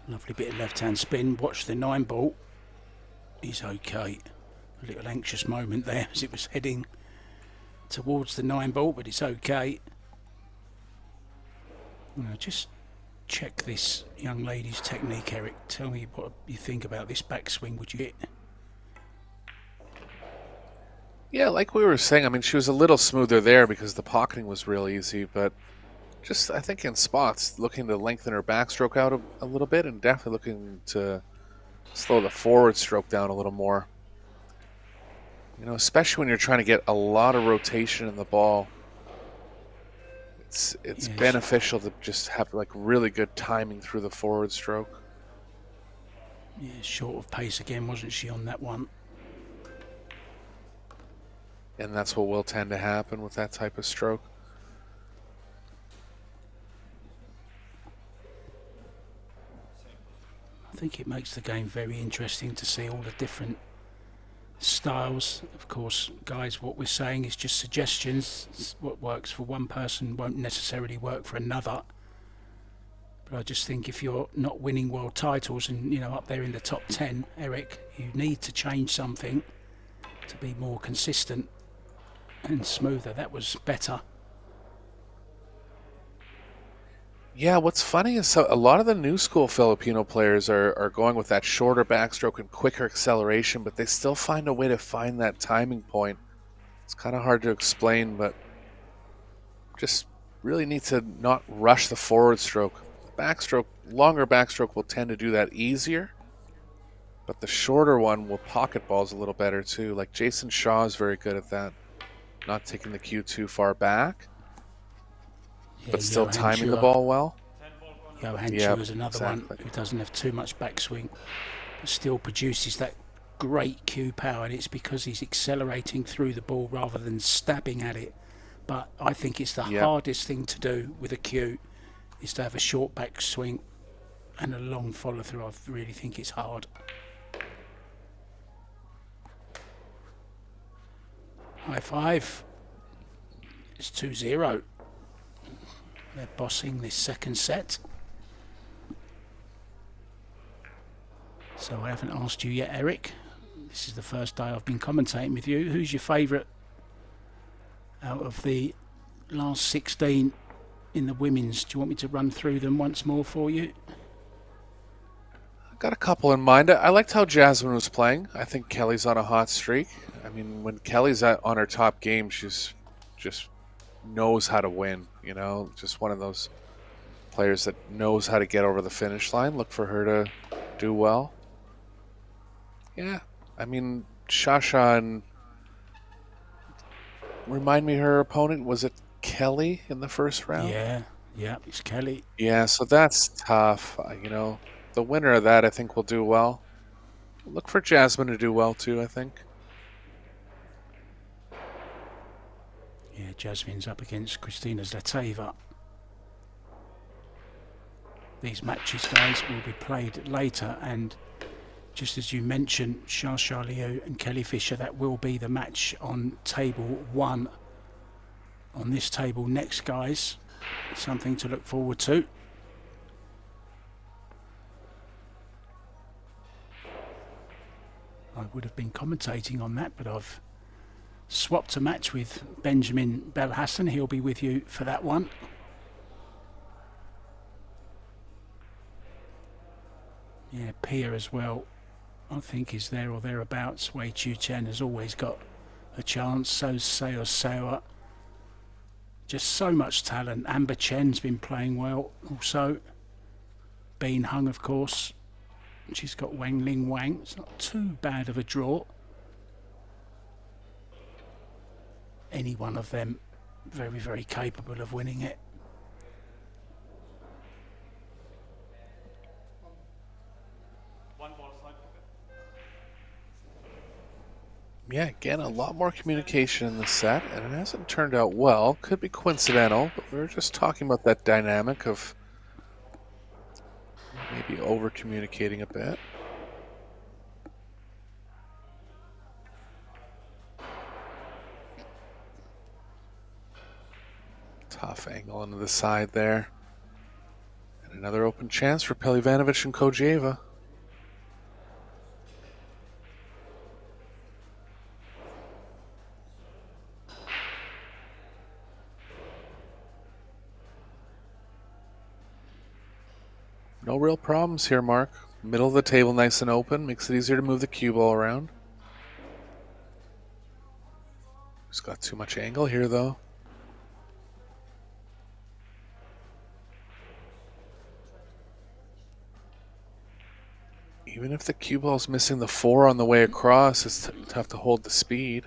Lovely bit of left-hand spin. Watch the 9 ball. He's okay. A little anxious moment there as it was heading towards the 9 ball, but it's okay. Now just check this young lady's technique, Eric. Tell me what you think about this backswing. Would you hit? Yeah, like we were saying, I mean, she was a little smoother there because the pocketing was real easy, but just, I think in spots, looking to lengthen her backstroke out a little bit and definitely looking to slow the forward stroke down a little more. You know, especially when you're trying to get a lot of rotation in the ball. It's beneficial to just have like really good timing through the forward stroke. Yeah, short of pace again, wasn't she, on that one? And that's what will tend to happen with that type of stroke. I think it makes the game very interesting to see all the different styles. Of course, guys, what we're saying is just suggestions. What works for one person won't necessarily work for another. But I just think if you're not winning world titles and, you know, up there in the top 10, Eric, you need to change something to be more consistent and smoother. That was better. Yeah, what's funny is a lot of the new school Filipino players are going with that shorter backstroke and quicker acceleration, but they still find a way to find that timing point. It's kind of hard to explain, but just really need to not rush the forward stroke. The backstroke, longer backstroke will tend to do that easier, but the shorter one will pocket balls a little better too. Like Jason Shaw is very good at that, not taking the cue too far back. Yeah, But still Johan timing Chua. the ball well. Johan Yep, Chua is another exactly. one who doesn't have too much backswing, but still produces that great cue power, and it's because he's accelerating through the ball rather than stabbing at it. But I think it's the hardest thing to do with a cue is to have a short backswing and a long follow through. I really think it's hard. High five. It's 2-0. They're bossing this second set. So I haven't asked you yet, Eric. This is the first day I've been commentating with you. Who's your favourite out of the last 16 in the women's? Do you want me to run through them once more for you? I've got a couple in mind. I liked how Jasmine was playing. I think Kelly's on a hot streak. I mean, when Kelly's on her top game, she's just knows how to win, you know, just one of those players that knows how to get over the finish line. Look for her to do well. Yeah, I mean, Shasha and remind me her opponent? Was it Kelly in the first round? Yeah, it's Kelly. Yeah, so that's tough. The winner of that, I think, will do well. Look for Jasmine to do well, too, I think. Yeah, Jasmine's up against Christina Zlateva. These matches, guys, will be played later, and just as you mentioned, Shasha Liu and Kelly Fisher, that will be the match on table 1 on this table next, guys. Something to look forward to. I would have been commentating on that, but I've swapped a match with Benjamin Belhassan. He'll be with you for that one. Yeah, Pia as well, I think, is there or thereabouts. Wei Chu Chen has always got a chance. So's Seo Sewa. Just so much talent. Amber Chen's been playing well also. Bean Hung, of course. She's got Wang Ling Wang. It's not too bad of a draw. Any one of them very, very capable of winning it. Yeah, again, a lot more communication in the set, and it hasn't turned out well. Could be coincidental, but we were just talking about that dynamic of maybe over-communicating a bit. Tough angle into the side there. And another open chance for PEHLIVANOVIC and KHODJAEVA. No real problems here, Mark. Middle of the table nice and open. Makes it easier to move the cue ball around. Just got too much angle here, though. Even if the cue ball's missing the 4 on the way across, it's tough to hold the speed.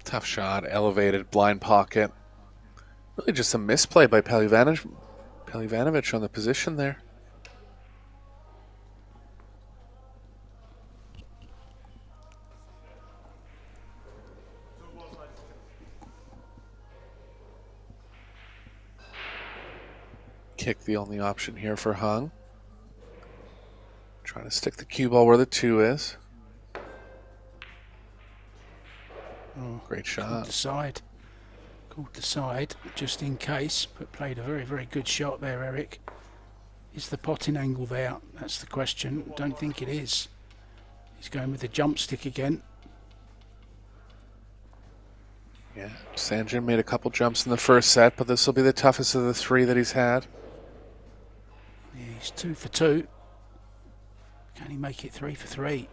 Tough shot, elevated, blind pocket. Really just a misplay by PEHLIVANOVIC on the position there. Kick the only option here for Hung. Trying to stick the cue ball where the 2 is. Oh, great shot. Called the side just in case, but played a very, very good shot there, Eric. Is the potting angle there? That's the question. Don't think it is. He's going with the jump stick again. Yeah, Sanjin made a couple jumps in the first set, but this will be the toughest of the 3 that he's had. Yeah, he's 2 for 2. Can he make it 3 for 3?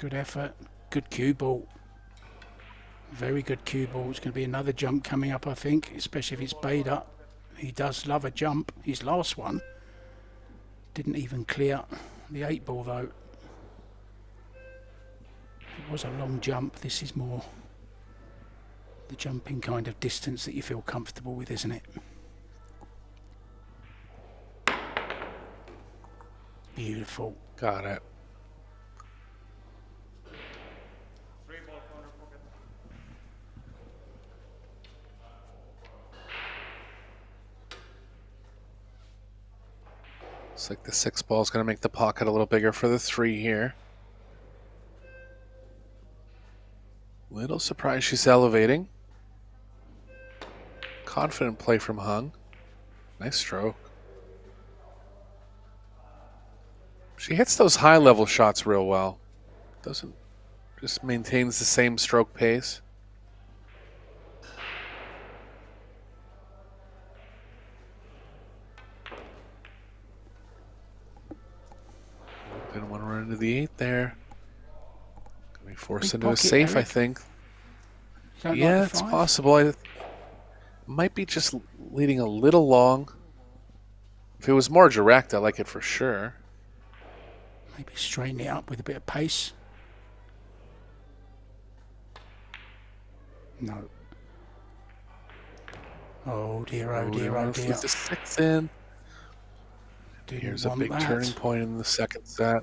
Good effort, good cue ball. Very good cue ball. It's going to be another jump coming up, I think, especially if it's bayed up. He does love a jump. His last one didn't even clear the 8 ball, though. It was a long jump. This is more the jumping kind of distance that you feel comfortable with, isn't it? Beautiful. Got it. Looks like the 6 ball is going to make the pocket a little bigger for the 3 here. Little surprised she's elevating. Confident play from Hung. Nice stroke. She hits those high-level shots real well. Doesn't just maintains the same stroke pace. Didn't want to run into the 8 there. Gonna be forced Big into a pocket, safe, I Eric. think. You don't like Yeah, the it's 5? possible. I might be just leading a little long. If it was more direct, I like it for sure. Maybe straighten it up with a bit of pace. No. Oh dear, oh dear, oh dear. With the 6 in. Didn't Here's a want big that. turning point in the second set.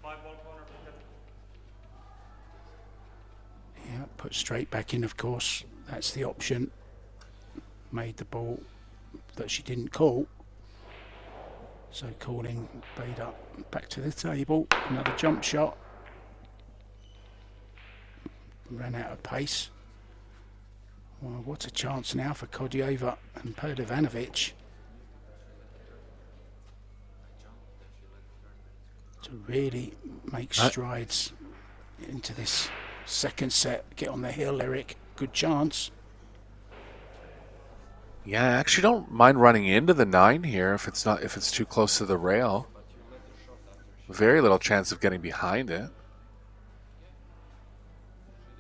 5 ball corner pocket. Yeah, put straight back in, of course. That's the option. Made the ball that she didn't call. So calling Beda back to the table. Another jump shot. Ran out of pace. Well, what a chance now for KHODJAEVA and PEHLIVANOVIC to really make strides into this second set. Get on the hill, Eric. Good chance. Yeah, I actually don't mind running into the 9 here if it's too close to the rail. Very little chance of getting behind it.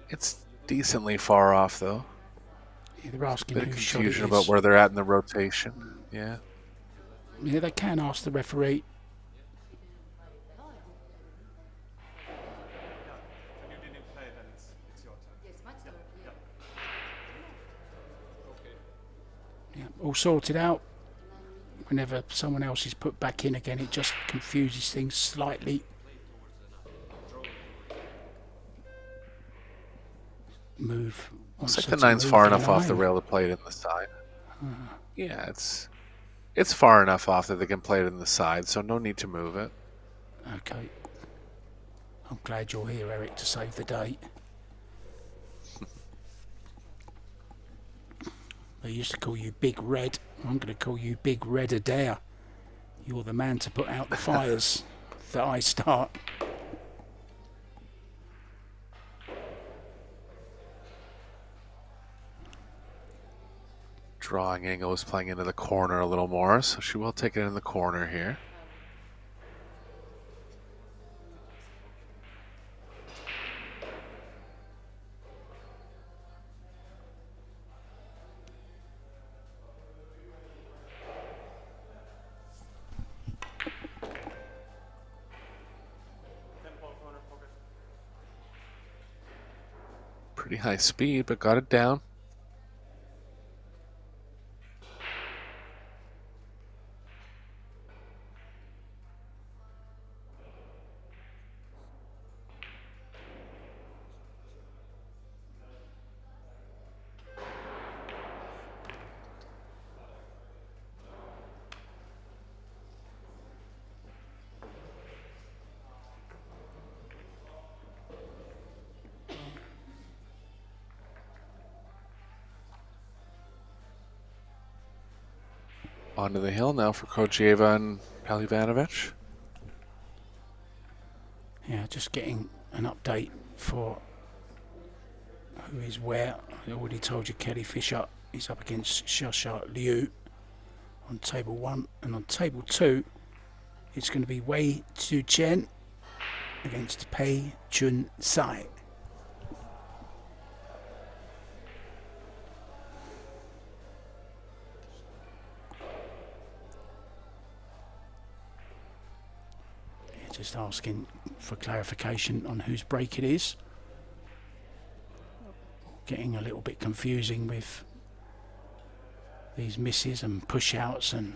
It's decently far off though. Yeah, they're asking Bit of whose shot it confusion is. about where they're at in the rotation. Yeah. Yeah, they can ask the referee. When you didn't play, then it's your turn. Yeah, all sorted out. Whenever someone else is put back in again, it just confuses things slightly. Move. Looks like the 9's far enough off the rail to play it in the side. Yeah, it's far enough off that they can play it in the side, so no need to move it. Okay. I'm glad you're here, Eric, to save the day. They used to call you Big Red. I'm going to call you Big Red Adair. You're the man to put out the fires that I start. Drawing angle is playing into the corner a little more, so she will take it in the corner here. Pretty high speed, but got it down. Onto the hill now for KHODJAEVA and PEHLIVANOVIC. Yeah, just getting an update for who is where. I already told you Kelly Fisher is up against Shasha Liu on table 1, and on table 2 it's going to be Wei Tzu Chen against Pei Chun Sai. Just asking for clarification on whose break it is. Getting a little bit confusing with these misses and push outs and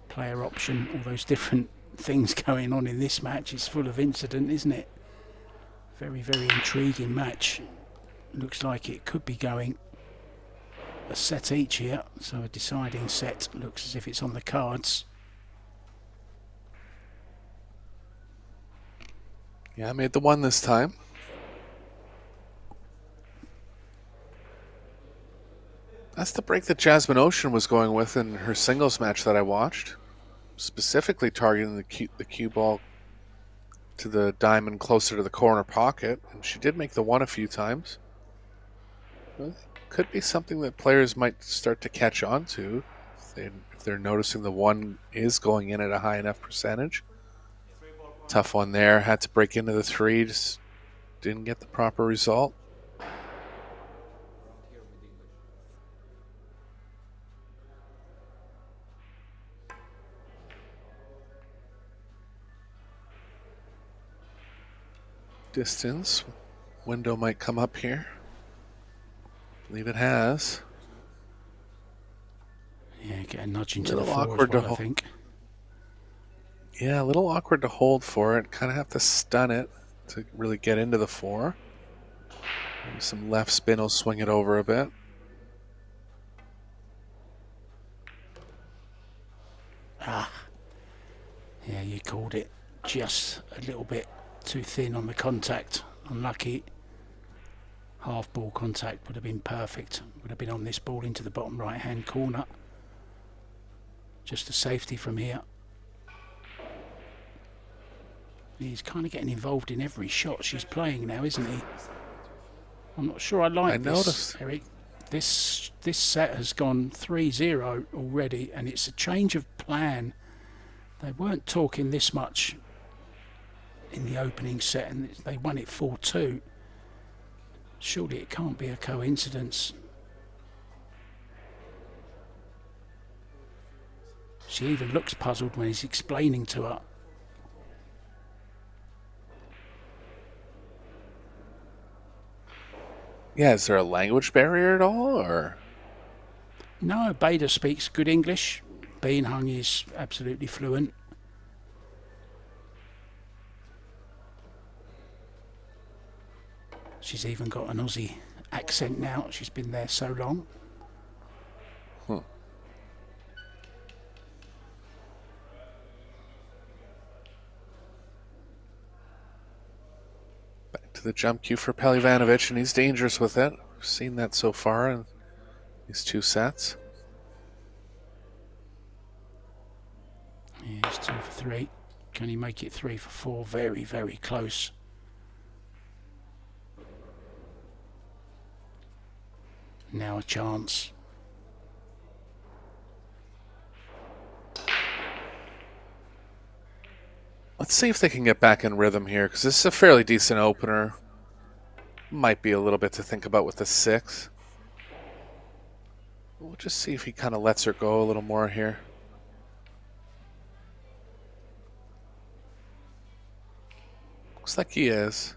player option, all those different things going on in this match. It's full of incident, isn't it? Very, very intriguing match. Looks like it could be going a set each here, so a deciding set looks as if it's on the cards. Yeah, I made the 1 this time. That's the break that Jasmine Ocean was going with in her singles match that I watched, specifically targeting the cue ball to the diamond closer to the corner pocket, and she did make the one a few times. Well, could be something that players might start to catch on to if they're noticing the one is going in at a high enough percentage. Tough one there. Had to break into the three. Just didn't get the proper result. Distance. Window might come up here. I believe it has. Yeah, get a nudge into the Little four awkward as well, to I hold. think. Yeah, a little awkward to hold for it. Kind of have to stun it to really get into the four. Maybe some left spin will swing it over a bit. Ah. Yeah, you called it. Just a little bit too thin on the contact. Unlucky. Half ball contact would have been perfect. Would have been on this ball into the bottom right hand corner. Just a safety from here. He's kind of getting involved in every shot she's playing now, isn't he? I'm not sure I like this, noticed. Eric. This set has gone 3-0 already, and it's a change of plan. They weren't talking this much in the opening set, and they won it 4-2. Surely it can't be a coincidence. She even looks puzzled when he's explaining to her. Yeah, is there a language barrier at all, or? No, Bader speaks good English. Beanhung is absolutely fluent. She's even got an Aussie accent now. She's been there so long. Back to the jump cue for PEHLIVANOVIC, and he's dangerous with it. We've seen that so far in these two sets. Yeah, he's 2 for 3. Can he make it 3 for 4? Very, very close. Now a chance. Let's see if they can get back in rhythm here, because this is a fairly decent opener. Might be a little bit to think about with the 6. We'll just see if he kind of lets her go a little more here. Looks like he is.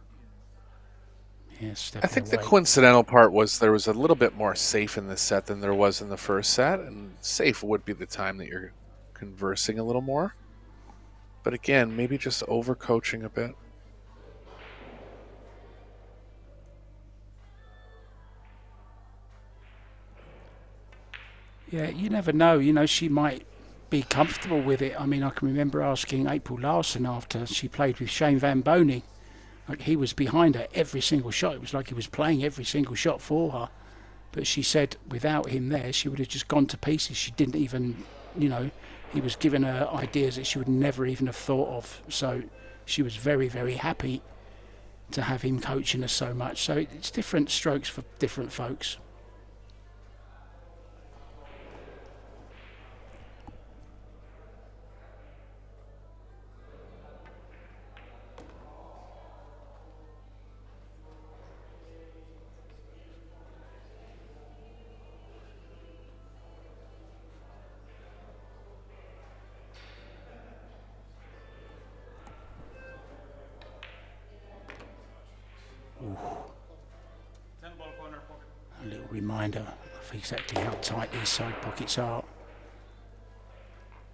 Yeah, I think the away. coincidental part was there was a little bit more safe in this set than there was in the first set, and safe would be the time that you're conversing a little more. But again, maybe just overcoaching a bit. Yeah, you never know. You know, she might be comfortable with it. I mean, I can remember asking April Larson after she played with Shane Van Boning. Like, he was behind her every single shot. It was like he was playing every single shot for her. But she said without him there, she would have just gone to pieces. She didn't even, you know, he was giving her ideas that she would never even have thought of. So she was very, very happy to have him coaching her so much. So it's different strokes for different folks. A little reminder of exactly how tight these side pockets are.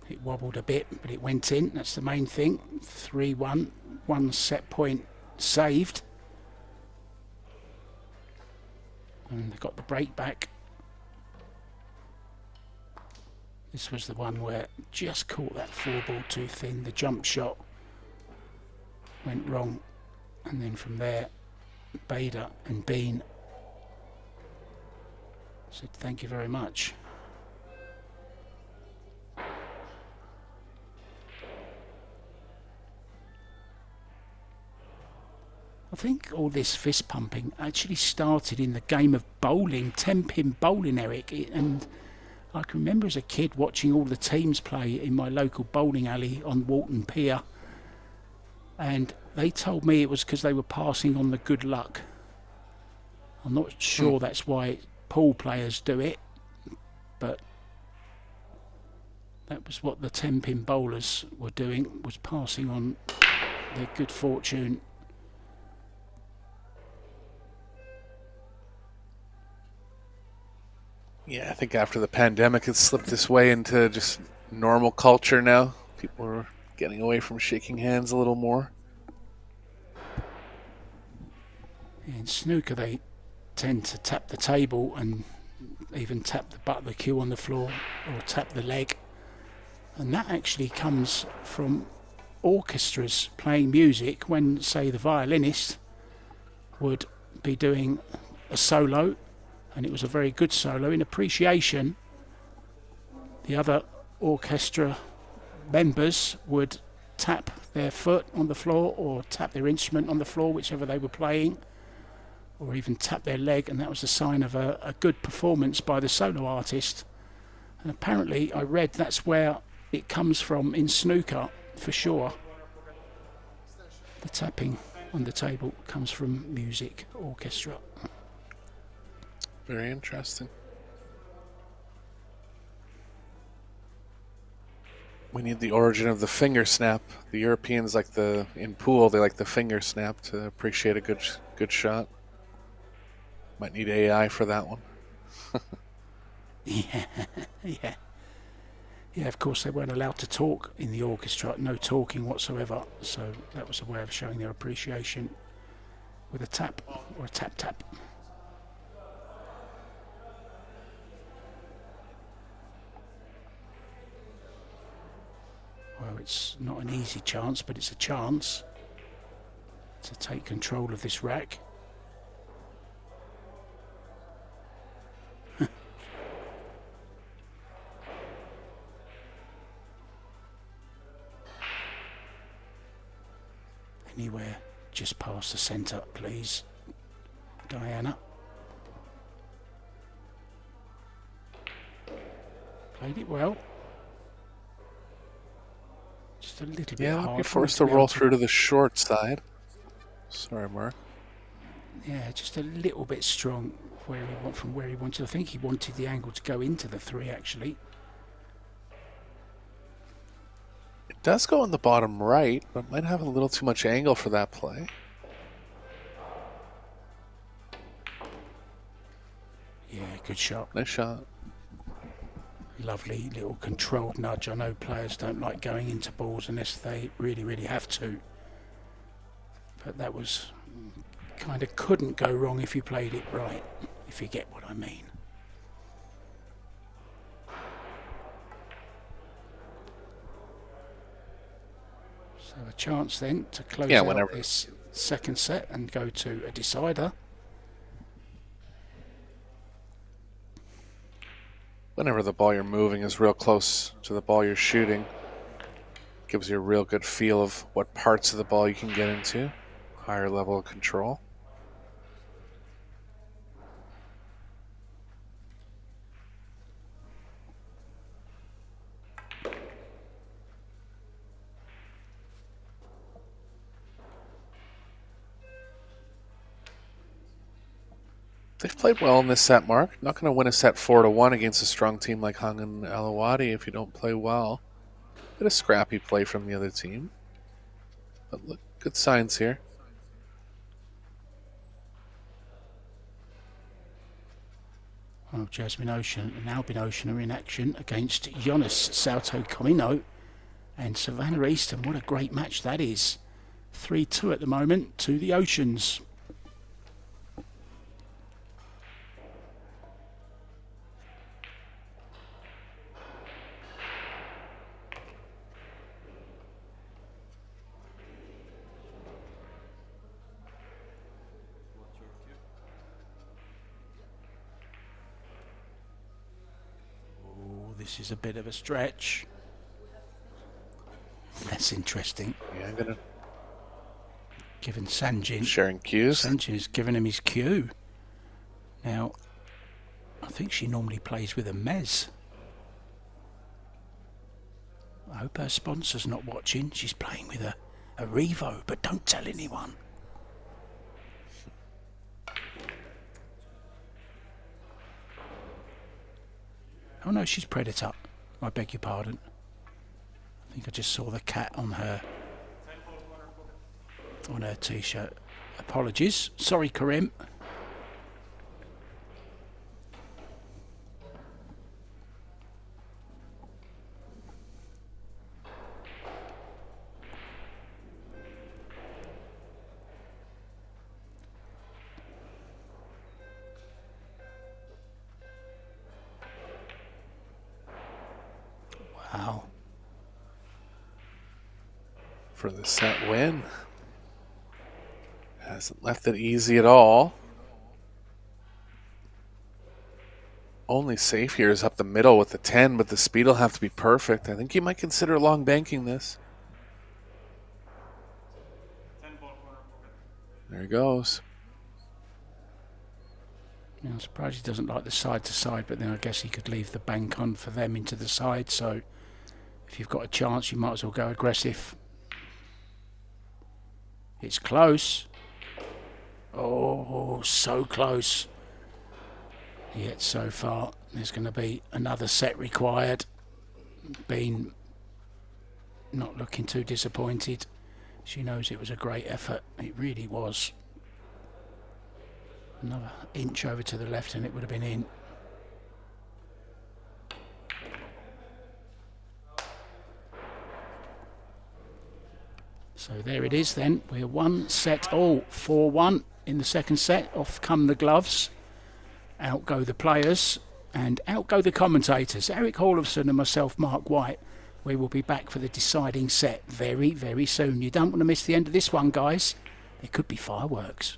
It wobbled a bit, but it went in. That's the main thing. 3-1, 1 set point saved. And they got the break back. This was the one where just caught that 4 ball too thin. The jump shot went wrong. And then from there, Bader and Bean Said thank you very much. I think all this fist pumping actually started in the game of bowling, 10-pin bowling, Eric. And I can remember as a kid watching all the teams play in my local bowling alley on Walton Pier. And they told me it was because they were passing on the good luck. I'm not sure that's why pool players do it, but that was what the 10-pin bowlers were doing, was passing on their good fortune. Yeah, I think after the pandemic, it's slipped this way into just normal culture now. People are getting away from shaking hands a little more. In snooker, they tend to tap the table and even tap the butt of the cue on the floor or tap the leg. And that actually comes from orchestras playing music when, say, the violinist would be doing a solo, and it was a very good solo. In appreciation, the other orchestra members would tap their foot on the floor or tap their instrument on the floor, whichever they were playing, or even tap their leg, and that was a sign of a good performance by the solo artist. And apparently I read that's where it comes from in snooker, for sure. The tapping on the table comes from music, orchestra. Very interesting. We need the origin of the finger snap. The Europeans in pool, they like the finger snap to appreciate a good shot. Might need AI for that one. Yeah. Yeah, of course they weren't allowed to talk in the orchestra, no talking whatsoever, so that was a way of showing their appreciation with a tap or a tap-tap. Well, it's not an easy chance, but it's a chance to take control of this rack. Anywhere just past the centre, please, Diana. Played it well. Just a little bit hard. Yeah, be forced to roll through to the short side. Sorry, Mark. Yeah, just a little bit strong from where he wanted. I think he wanted the angle to go into the 3, actually. It does go on the bottom right, but might have a little too much angle for that play. Yeah, good shot. Nice shot. Lovely little controlled nudge. I know players don't like going into balls unless they really, really have to. But that was kind of couldn't go wrong if you played it right, if you get what I mean. So a chance then to close out this second set and go to a decider. Whenever the ball you're moving is real close to the ball you're shooting, gives you a real good feel of what parts of the ball you can get into. Higher level of control. They've played well in this set, Mark. Not going to win a set 4-1 against a strong team like Hung and ALAWAHDI if you don't play well. Bit of scrappy play from the other team. But look, good signs here. Well, Jasmine Ocean and Albin Ocean are in action against Jonas Salto Comino and Savannah Easton. What a great match that is. 3-2 at the moment to the Oceans. This is a bit of a stretch. That's interesting. Yeah, I'm gonna Given Sanjin. sharing cues. Sanjin's given him his cue. Now, I think she normally plays with a mez. I hope her sponsor's not watching. She's playing with a Revo, but don't tell anyone. Oh no, she's Predator. I beg your pardon. I think I just saw the cat on her t-shirt. Apologies. Sorry, Karim. Wow. For the set win. Hasn't left it easy at all. Only safe here is up the middle with the 10, but the speed will have to be perfect. I think you might consider long banking this. 10 ball corner pocket. There he goes. Yeah, I'm surprised he doesn't like the side to side, but then I guess he could leave the bank on for them into the side, so if you've got a chance, you might as well go aggressive. It's close. Oh, so close. Yet so far, there's going to be another set required. Bean not looking too disappointed. She knows it was a great effort. It really was. Another inch over to the left and it would have been in. So there it is then. We're 4-1 in the second set. Off come the gloves. Out go the players. And out go the commentators. Eric Hallofson and myself, Mark White. We will be back for the deciding set very, very soon. You don't want to miss the end of this one, guys. It could be fireworks.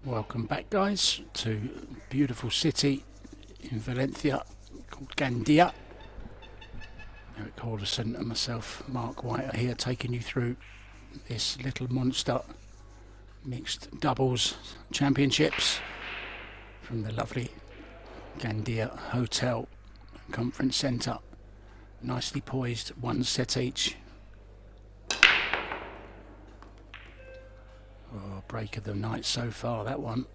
Welcome back, guys, to beautiful city in Valencia called Gandia. Eric Halverson and myself, Mark White, are here taking you through this little monster mixed doubles championships from the lovely Gandia Hotel Conference Centre. Nicely poised, one set each. Oh, break of the night so far, that one.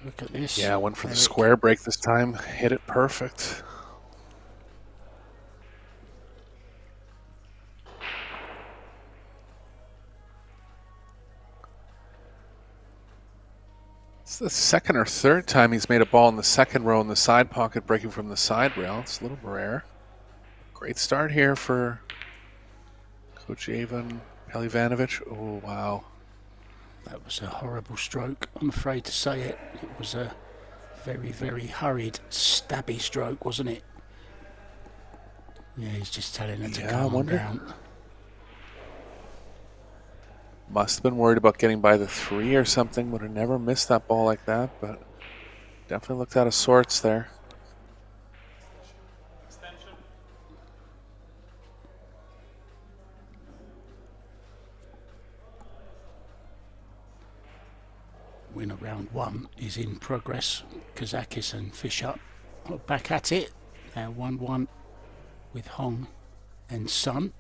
Look at this. Yeah, went for the square break this time. Hit it perfect. It's the second or third time he's made a ball in the second row in the side pocket, breaking from the side rail. It's a little rare. Great start here for KHODJAEVA and PEHLIVANOVIC. Oh, wow. That was a horrible stroke, I'm afraid to say it. It was a very, very hurried, stabby stroke, wasn't it? Yeah, he's just telling her to calm down. Must have been worried about getting by the 3 or something. Would have never missed that ball like that, but definitely looked out of sorts there. Extension. Win of round one is in progress. Kazakis and Fisher are back at it. They're 1-1 with Hong and Sun.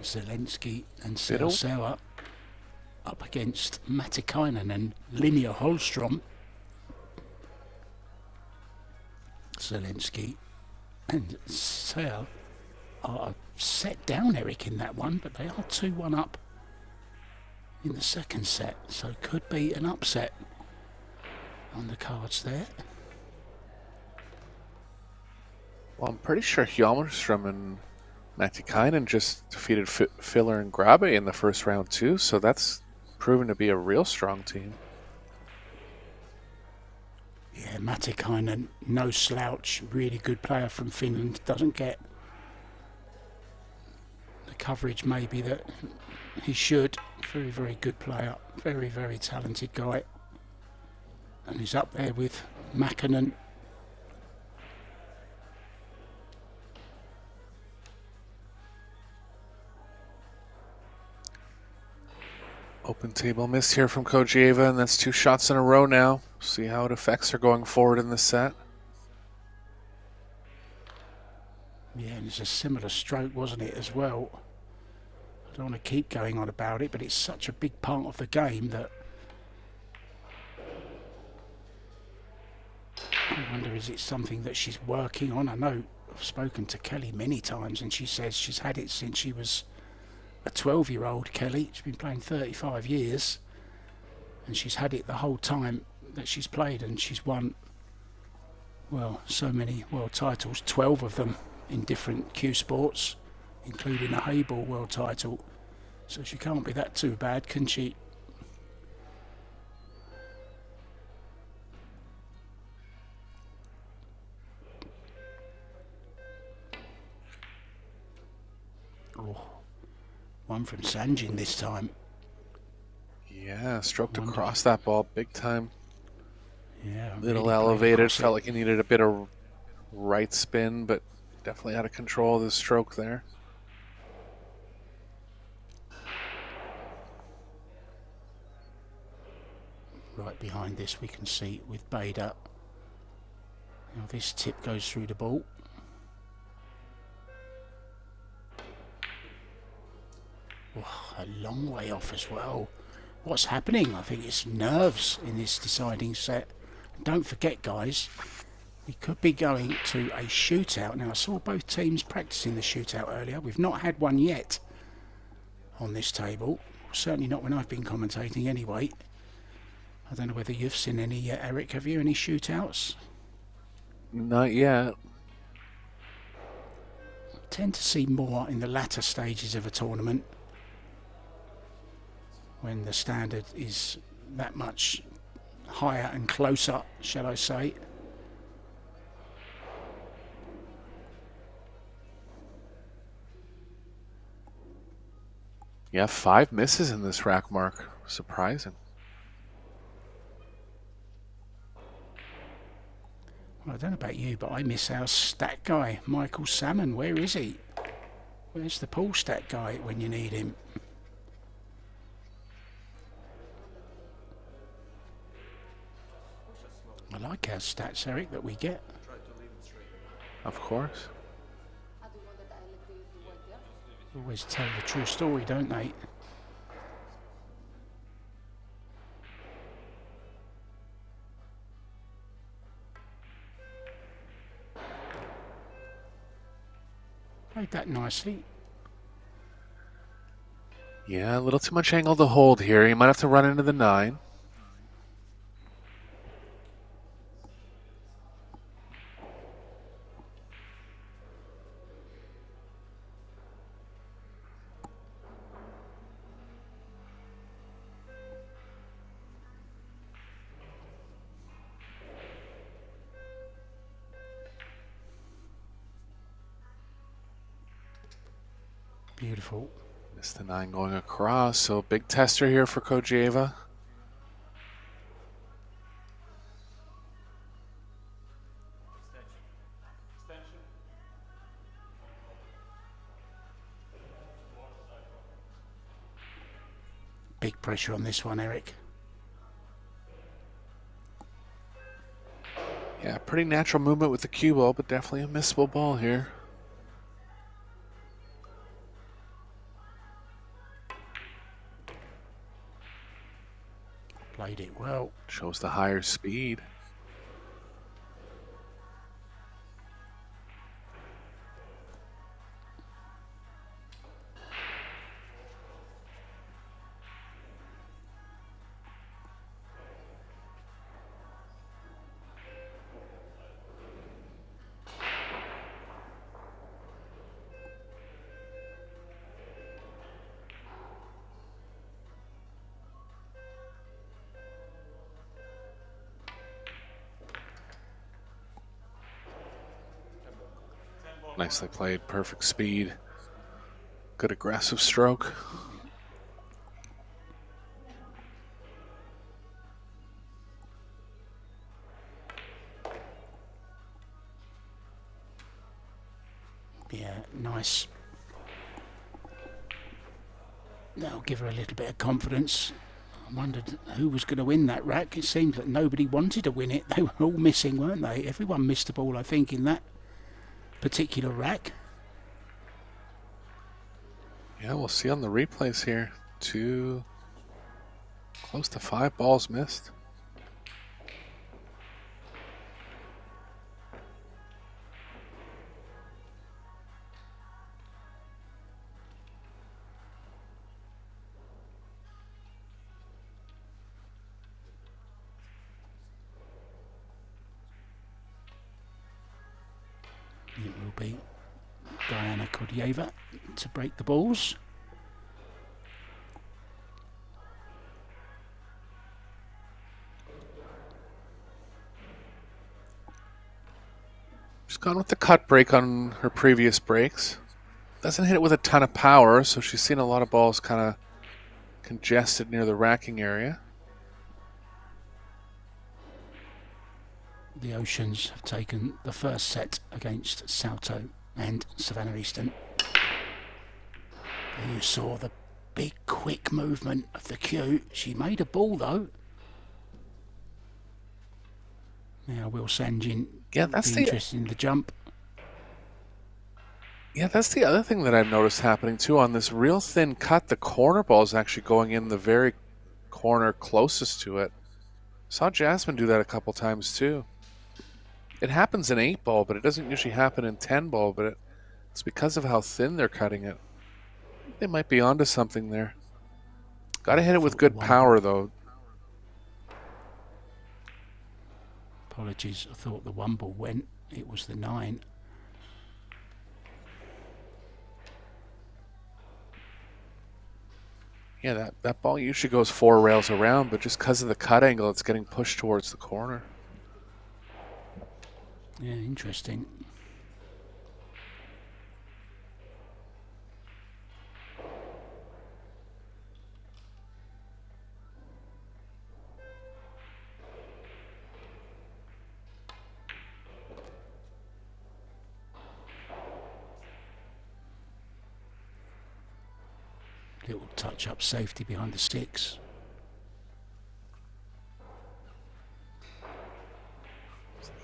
Zelensky and Selsewa up against Matikainen and Linja Holmstrom. Zelensky and Sel are set down, Eric, in that one, but they are 2-1 up in the second set, so could be an upset on the cards there. Well, I'm pretty sure Hjalmarström and Matikainen just defeated Filler and Grabe in the first round too, so that's proven to be a real strong team. Yeah, Matikainen, no slouch, really good player from Finland, doesn't get the coverage maybe that he should. Very, very good player, very, very talented guy. And he's up there with Mäkinen. Open table miss here from KHODJAEVA, and that's 2 shots in a row now. See how it affects her going forward in this set. Yeah, and it's a similar stroke, wasn't it, as well? I don't want to keep going on about it, but it's such a big part of the game that I wonder, is it something that she's working on? I know I've spoken to Kelly many times, and she says she's had it since she was a 12-year-old, Kelly. She's been playing 35 years, and she's had it the whole time that she's played, and she's won, well, so many world titles, 12 of them in different cue sports, including a Hayball world title. So she can't be that too bad, can she? Oh, one from Sanjin this time. Yeah, stroked across that ball big time. Yeah, Little really elevated, felt like he needed a bit of right spin, but definitely out of control of the stroke there. Right behind this we can see with Bader. Now this tip goes through the ball. Oh, a long way off as well. What's happening? I think it's nerves in this deciding set. Don't forget, guys, we could be going to a shootout. Now, I saw both teams practicing the shootout earlier. We've not had one yet on this table. Certainly not when I've been commentating anyway. I don't know whether you've seen any yet, Eric. Have you? Any shootouts? Not yet. Tend to see more in the latter stages of a tournament, when the standard is that much higher and closer, shall I say. Yeah, 5 misses in this rack mark. Surprising. Well, I don't know about you, but I miss our stat guy, Michael Salmon. Where is he? Where's the pool stat guy when you need him? I like our stats, Eric, that we get. Of course. Always tell the true story, don't they? Played that nicely. Yeah, a little too much angle to hold here. You might have to run into the 9. Beautiful. Missed the 9 going across, so big tester here for KHODJAEVA. Big pressure on this one, Eric. Yeah, pretty natural movement with the cue ball, but definitely a missable ball here. Played it well. Shows the higher speed. Nicely played, perfect speed. Good aggressive stroke. Yeah, nice. That'll give her a little bit of confidence. I wondered who was going to win that rack. It seems that nobody wanted to win it. They were all missing, weren't they? Everyone missed the ball, I think, in that particular rack. Yeah, we'll see on the replays here. Close to 5 balls missed. It will be KHODJAEVA to break the balls. She's gone with the cut break on her previous breaks. Doesn't hit it with a ton of power, so she's seen a lot of balls kind of congested near the racking area. The Oceans have taken the first set against Salto and Savannah Eastern. There you saw the big quick movement of the cue. She made a ball though. Now Will Sanjin be interested in the jump. Yeah, that's the other thing that I've noticed happening too. On this real thin cut, the corner ball is actually going in the very corner closest to it. Saw Jasmine do that a couple times too. It happens in 8 ball, but it doesn't usually happen in 10 ball, but it's because of how thin they're cutting it. They might be onto something there. Got to hit it with good power though. Apologies, I thought the 1 ball went. It was the 9. Yeah, that ball usually goes 4 rails around, but just because of the cut angle, it's getting pushed towards the corner. Yeah, interesting. Little touch up safety behind the 6.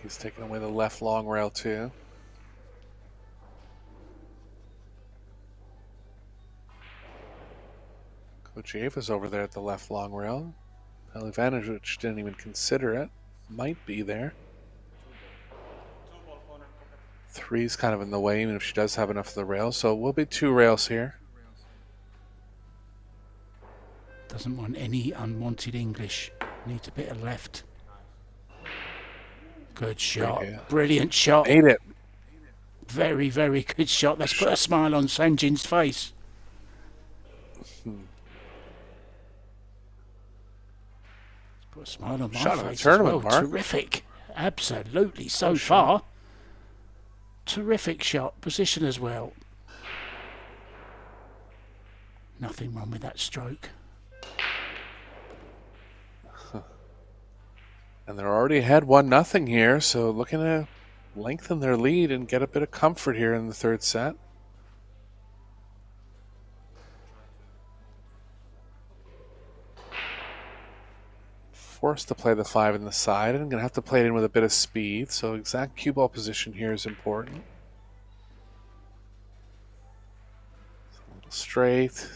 He's taking away the left long rail too. KHODJAEVA's over there at the left long rail. PEHLIVANOVIC didn't even consider it. Might be there. 2-ball corner pocket. 3's kind of in the way, even if she does have enough of the rail. So it will be 2 rails here. Doesn't want any unwanted English. Needs a bit of left. Good shot. Yeah. Brilliant shot. Made it. Very, very good shot. That's put a smile on Sanjin's face. Put a smile on my Shot of the face as tournament, well. Mark. Terrific. Absolutely. So far. Terrific shot. Position as well. Nothing wrong with that stroke. And they're already ahead 1-0 here, so looking to lengthen their lead and get a bit of comfort here in the 3rd set. Forced to play the 5 in the side and going to have to play it in with a bit of speed, so exact cue ball position here is important. A little straight.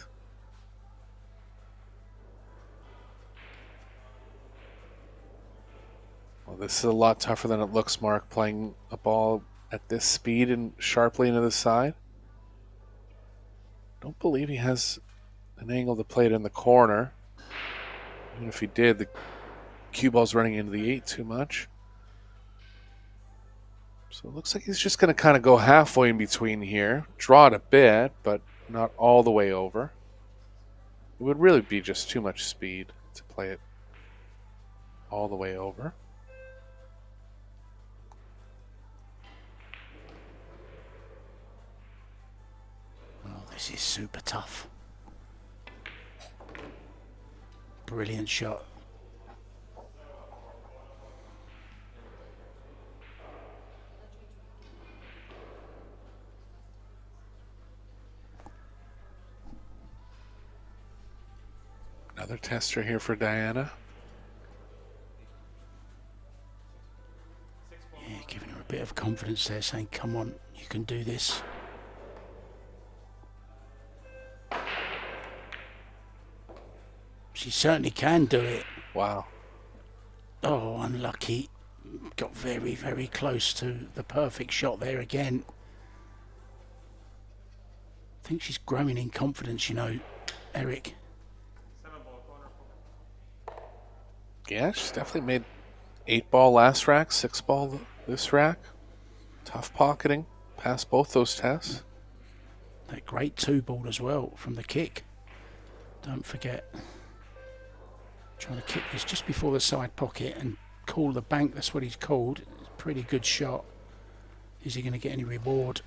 Well, this is a lot tougher than it looks, Mark, playing a ball at this speed and sharply into the side. Don't believe he has an angle to play it in the corner. Even if he did, the cue ball's running into the 8 too much. So it looks like he's just going to kind of go halfway in between here. Draw it a bit, but not all the way over. It would really be just too much speed to play it all the way over. Oh, this is super tough. Brilliant shot. Another tester here for Diana. Yeah, giving her a bit of confidence there, saying, come on, you can do this. She certainly can do it. Wow. Oh, unlucky. Got very, very close to the perfect shot there again. I think she's growing in confidence, you know, Eric. 7-ball corner pocket. Yeah, she's definitely made 8-ball last rack, 6-ball this rack. Tough pocketing. Passed both those tests. That great 2-ball as well from the kick. Don't forget. Trying to kick this just before the side pocket and call the bank. That's what he's called. Pretty good shot. Is he going to get any reward?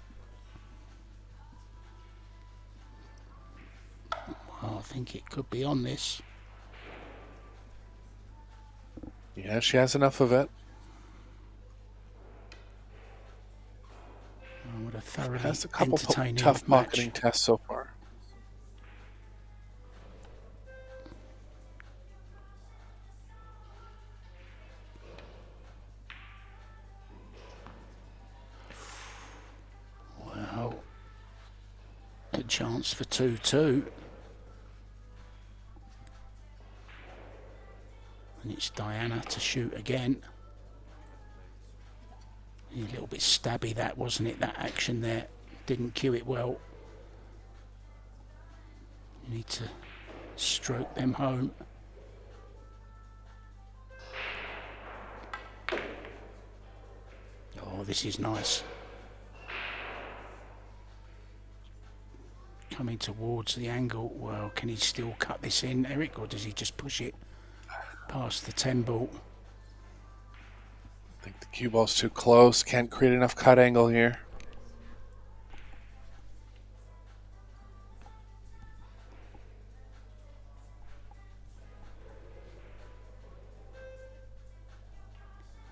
Well, I think it could be on this. Yeah, she has enough of it. Oh, what a thoroughly Has a couple entertaining tough match. pocketing tests so far. Well, a chance for 2-2. And it's Diana to shoot again. A little bit stabby that, wasn't it? That action there. Didn't cue it well. You need to stroke them home. Oh, this is nice. Coming towards the angle. Well, can he still cut this in, Eric, or does he just push it past the 10-ball? I think the cue ball's too close. Can't create enough cut angle here.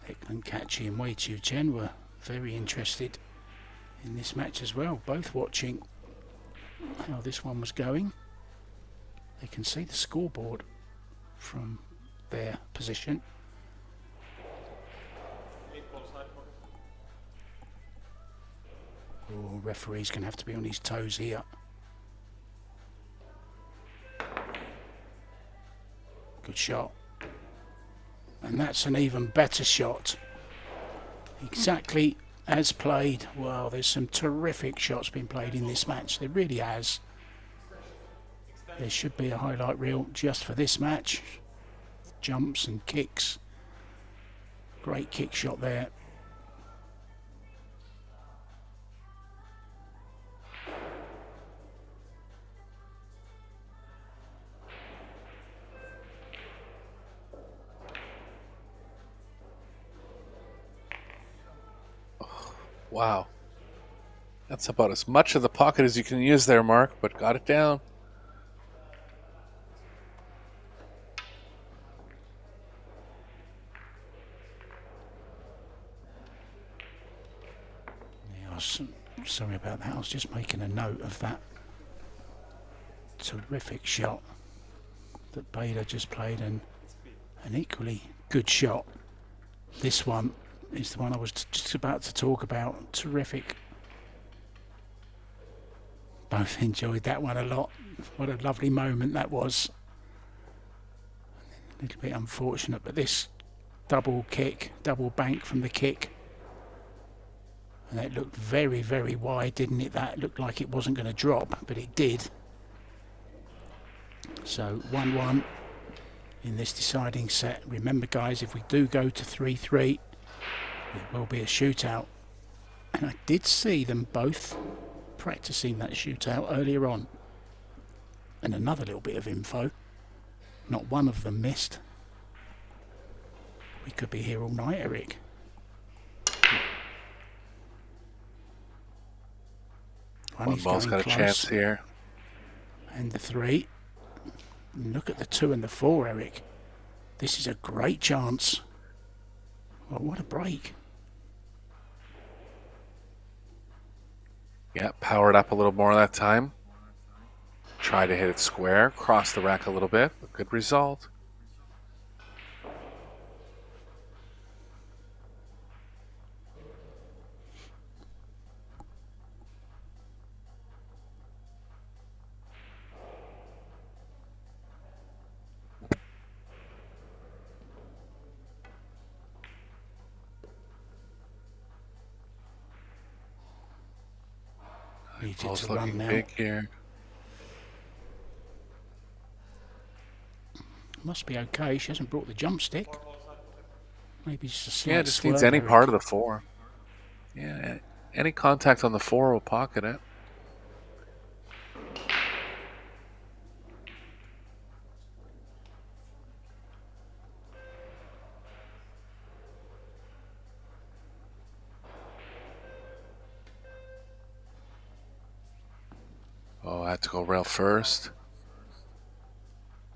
Ekman Kachi and Wei Chiu Chen were very interested in this match as well, both watching how this one was going. They can see the scoreboard from their position. Oh, referee's going to have to be on his toes here. Good shot. And that's an even better shot. Exactly as played. Well, there's some terrific shots being played in this match. There really has. There should be a highlight reel just for this match. Jumps and kicks. Great kick shot there. Wow. That's about as much of the pocket as you can use there, Mark, but got it down. Yeah, sorry about that. I was just making a note of that terrific shot that Bader just played, and an equally good shot. This one is the one I was just about to talk about. Terrific. Both enjoyed that one a lot. What a lovely moment that was. A little bit unfortunate, but this double kick, double bank from the kick. And that looked very, very wide, didn't it? That looked like it wasn't going to drop, but it did. So 1-1 in this deciding set. Remember, guys, if we do go to 3-3, it will be a shootout. And I did see them both practicing that shootout earlier on. And another little bit of info. Not one of them missed. We could be here all night, Eric. One ball's got a chance here. And the 3. Look at the 2 and the 4, Eric. This is a great chance. Well, what a break. Yeah, powered up a little more that time. Try to hit it square, cross the rack a little bit. A good result. Ball's looking big here. Must be okay. She hasn't brought the jump stick. Maybe just a slight Yeah, just swerve, needs any Eric. part of the 4. Yeah, any contact on the 4 will pocket it. Oh, I had to go rail first.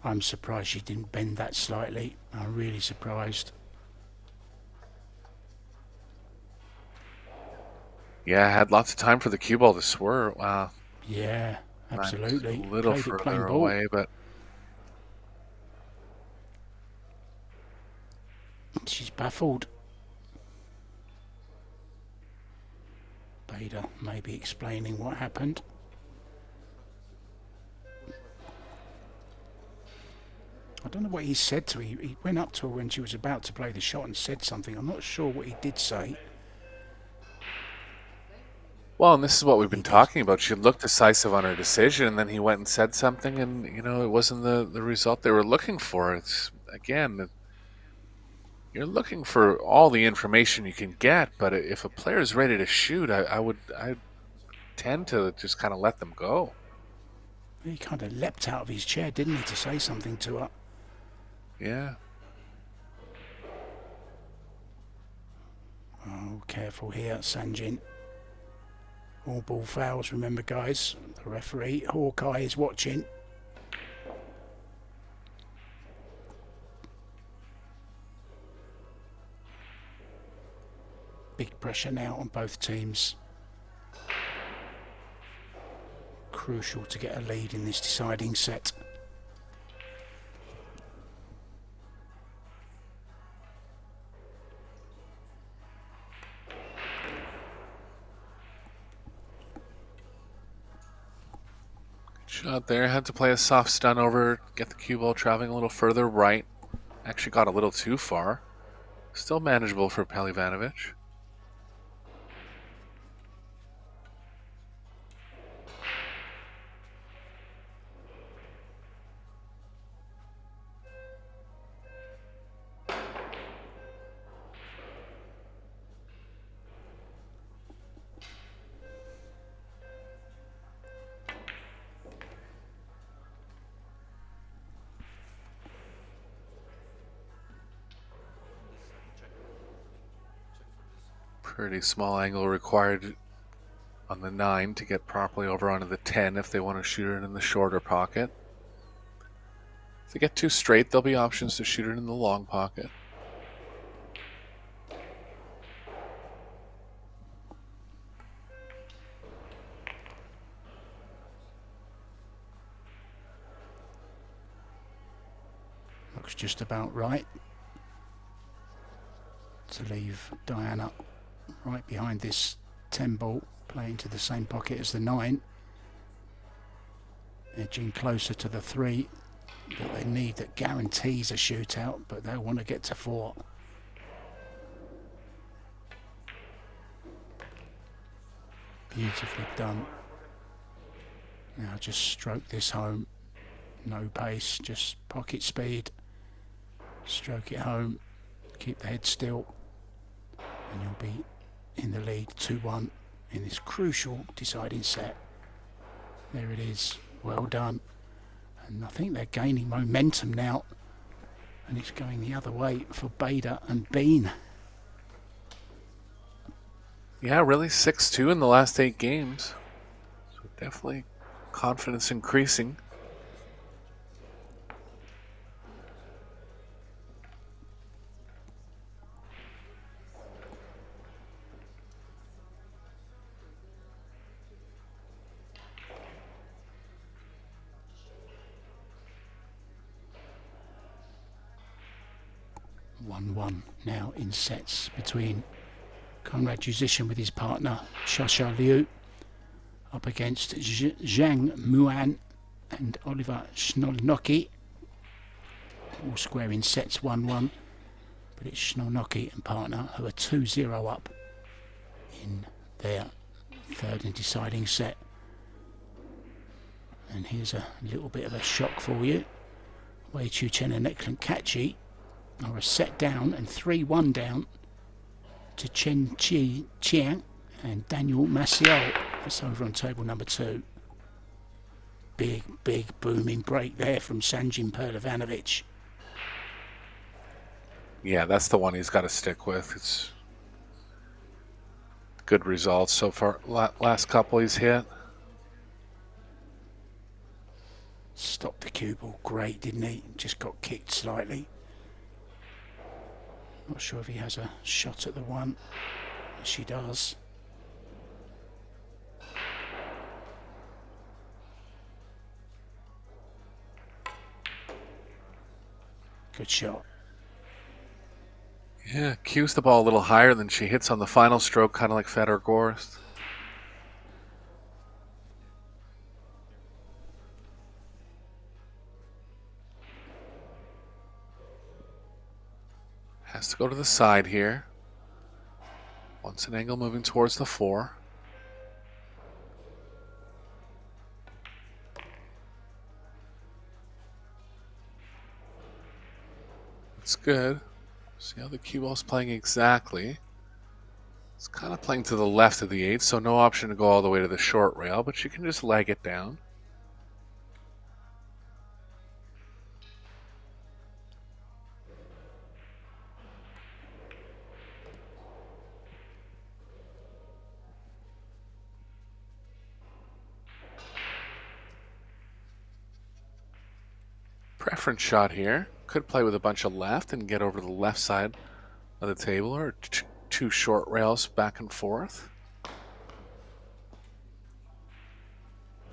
I'm surprised she didn't bend that slightly. I'm really surprised. Yeah, I had lots of time for the cue ball to swerve. Wow. Yeah, absolutely. A little Played it plain further ball. away, but She's baffled. Bader maybe explaining what happened. I don't know what he said to her. He went up to her when she was about to play the shot and said something. I'm not sure what he did say. well, and this is what we've been talking about. She looked decisive on her decision, and then he went and said something, and it wasn't the result they were looking for. It's again, you're looking for all the information you can get, but if a player is ready to shoot, I tend to just kind of let them go. He kind of leapt out of his chair, didn't he, to say something to her. Yeah. Oh, careful here, Sanjin. All ball fouls, remember, guys. The referee, Hawkeye, is watching. Big pressure now on both teams. Crucial to get a lead in this deciding set. Shot there, had to play a soft stun over, get the cue ball traveling a little further right. Actually got a little too far. Still manageable for Pehlivanovic. Pretty small angle required on the 9 to get properly over onto the 10 if they want to shoot it in the shorter pocket. If they get too straight, there'll be options to shoot it in the long pocket. Looks just about right to leave Diana right behind this 10 ball, playing to the same pocket as the 9, edging closer to the 3 that they need, that guarantees a shootout, but they want to get to 4. Beautifully done. Now just stroke this home, no pace, just pocket speed, stroke it home, keep the head still, and you'll be in the lead 2-1 in this crucial deciding set. There it is, well done. And I think they're gaining momentum now, and it's going the other way for Bader and Bean. Yeah, really 6-2 in the last 8 games. So definitely confidence increasing. Now in sets between Conrad Musician with his partner Shasha Liu up against Zhang Muan and Oliver Sznolnoki. All square in sets 1-1, but it's Sznolnoki and partner who are 2-0 up in their third and deciding set. And here's a little bit of a shock for you. Wei Chu Chen and Eklan Kachi are a set down and 3-1 down to Chen Chi Chiang and Daniel Maciel. That's over on table number 2. Big booming break there from Sanjin Pehlivanovic. Yeah, that's the one he's got to stick with. It's good results so far. Last couple he's hit. Stopped the cue ball great, didn't he? Just got kicked slightly. Not sure if he has a shot at the 1. Yes, he does. Good shot. Yeah, cues the ball a little higher than she hits on the final stroke, kind of like Federer Gorst. Has to go to the side here. Wants an angle moving towards the 4. It's good. See how the cue ball's playing exactly. It's kind of playing to the left of the 8, so no option to go all the way to the short rail, but you can just leg it down. Preference shot here. Could play with a bunch of left and get over to the left side of the table, or 2 short rails back and forth.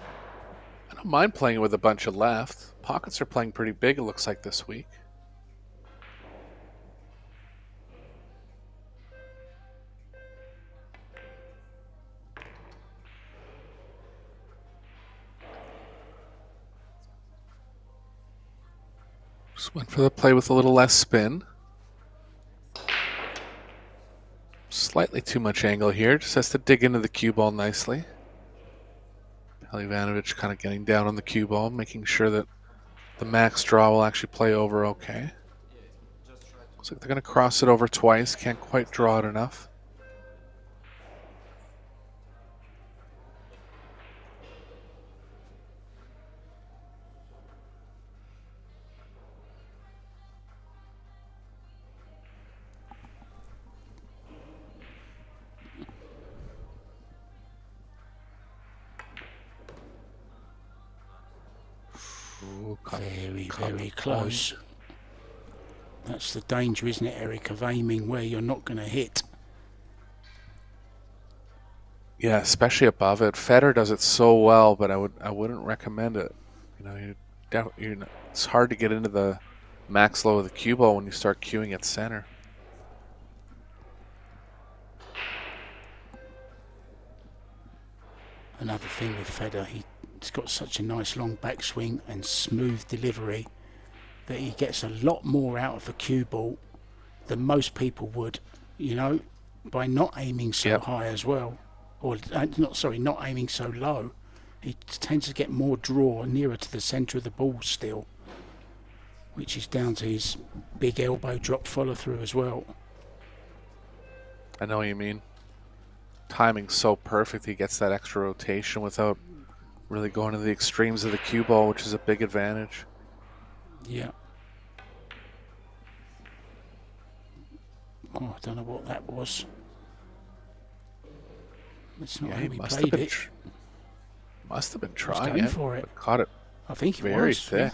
I don't mind playing with a bunch of left. Pockets are playing pretty big, it looks like, this week. Just went for the play with a little less spin. Slightly too much angle here. Just has to dig into the cue ball nicely. PEHLIVANOVIC kind of getting down on the cue ball, making sure that the max draw will actually play over okay. Looks like they're going to cross it over twice. Can't quite draw it enough. Ooh, Very close. That's the danger, isn't it, Eric, of aiming where you're not going to hit. Yeah, especially above it. Federer does it so well, but I wouldn't recommend it. You know, it's hard to get into the max low of the cue ball when you start cueing at center. Another thing with Federer, he's got such a nice long backswing and smooth delivery that he gets a lot more out of the cue ball than most people would, you know, by not aiming so high as well. Or, not aiming so low. He tends to get more draw nearer to the centre of the ball still, which is down to his big elbow drop follow through as well. I know what you mean. Timing's so perfect, he gets that extra rotation without really going to the extremes of the cue ball, which is a big advantage. Yeah. Oh, I don't know what that was. That's not how we played it. Must have been He was trying going it, for it. but caught it I think he very was. thick.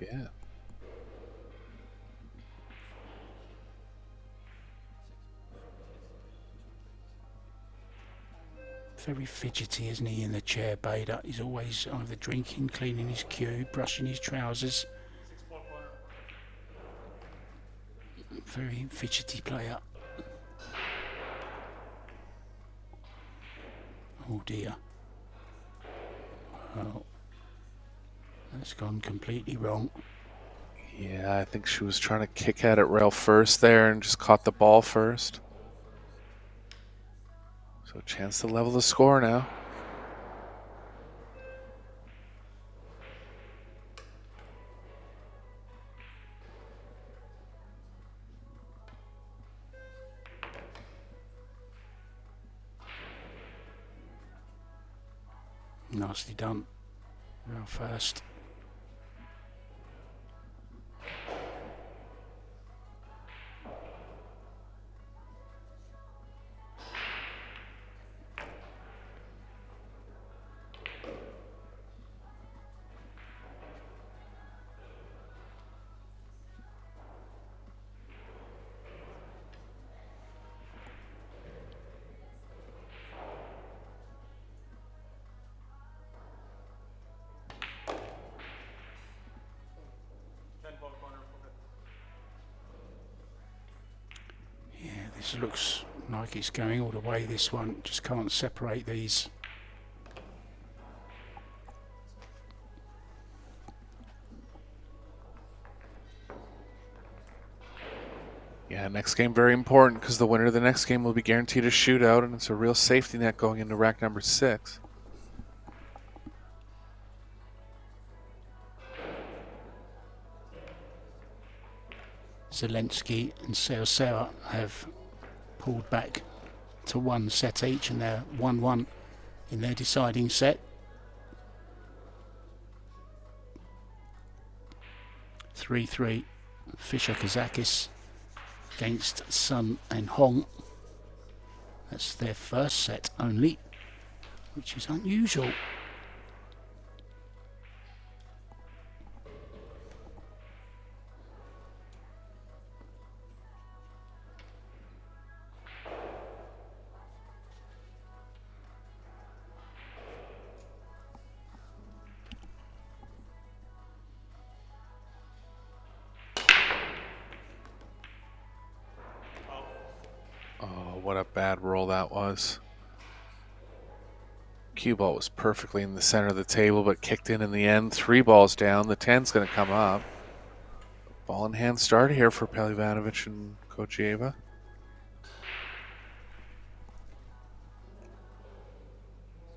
Yeah. Very fidgety, isn't he, in the chair, Bader? He's always either drinking, cleaning his cue, brushing his trousers. Very fidgety player. Oh dear. Well, that's gone completely wrong. Yeah, I think she was trying to kick at it rail first there and just caught the ball first. So a chance to level the score now. Nicely done. Rail first. This looks like it's going all the way, this one. Just can't separate these. Yeah, next game very important because the winner of the next game will be guaranteed a shootout, and it's a real safety net going into rack number 6. Zelensky and Seosera have pulled back to 1 set each, and they're 1-1 in their deciding set. 3-3 Fischer-Kazakis against Sun and Hong. That's their first set only, which is unusual. What a bad roll that was. Cue ball was perfectly in the center of the table, but kicked in the end. 3 balls down. The 10's going to come up. Ball in hand start here for PEHLIVANOVIC and KHODJAEVA.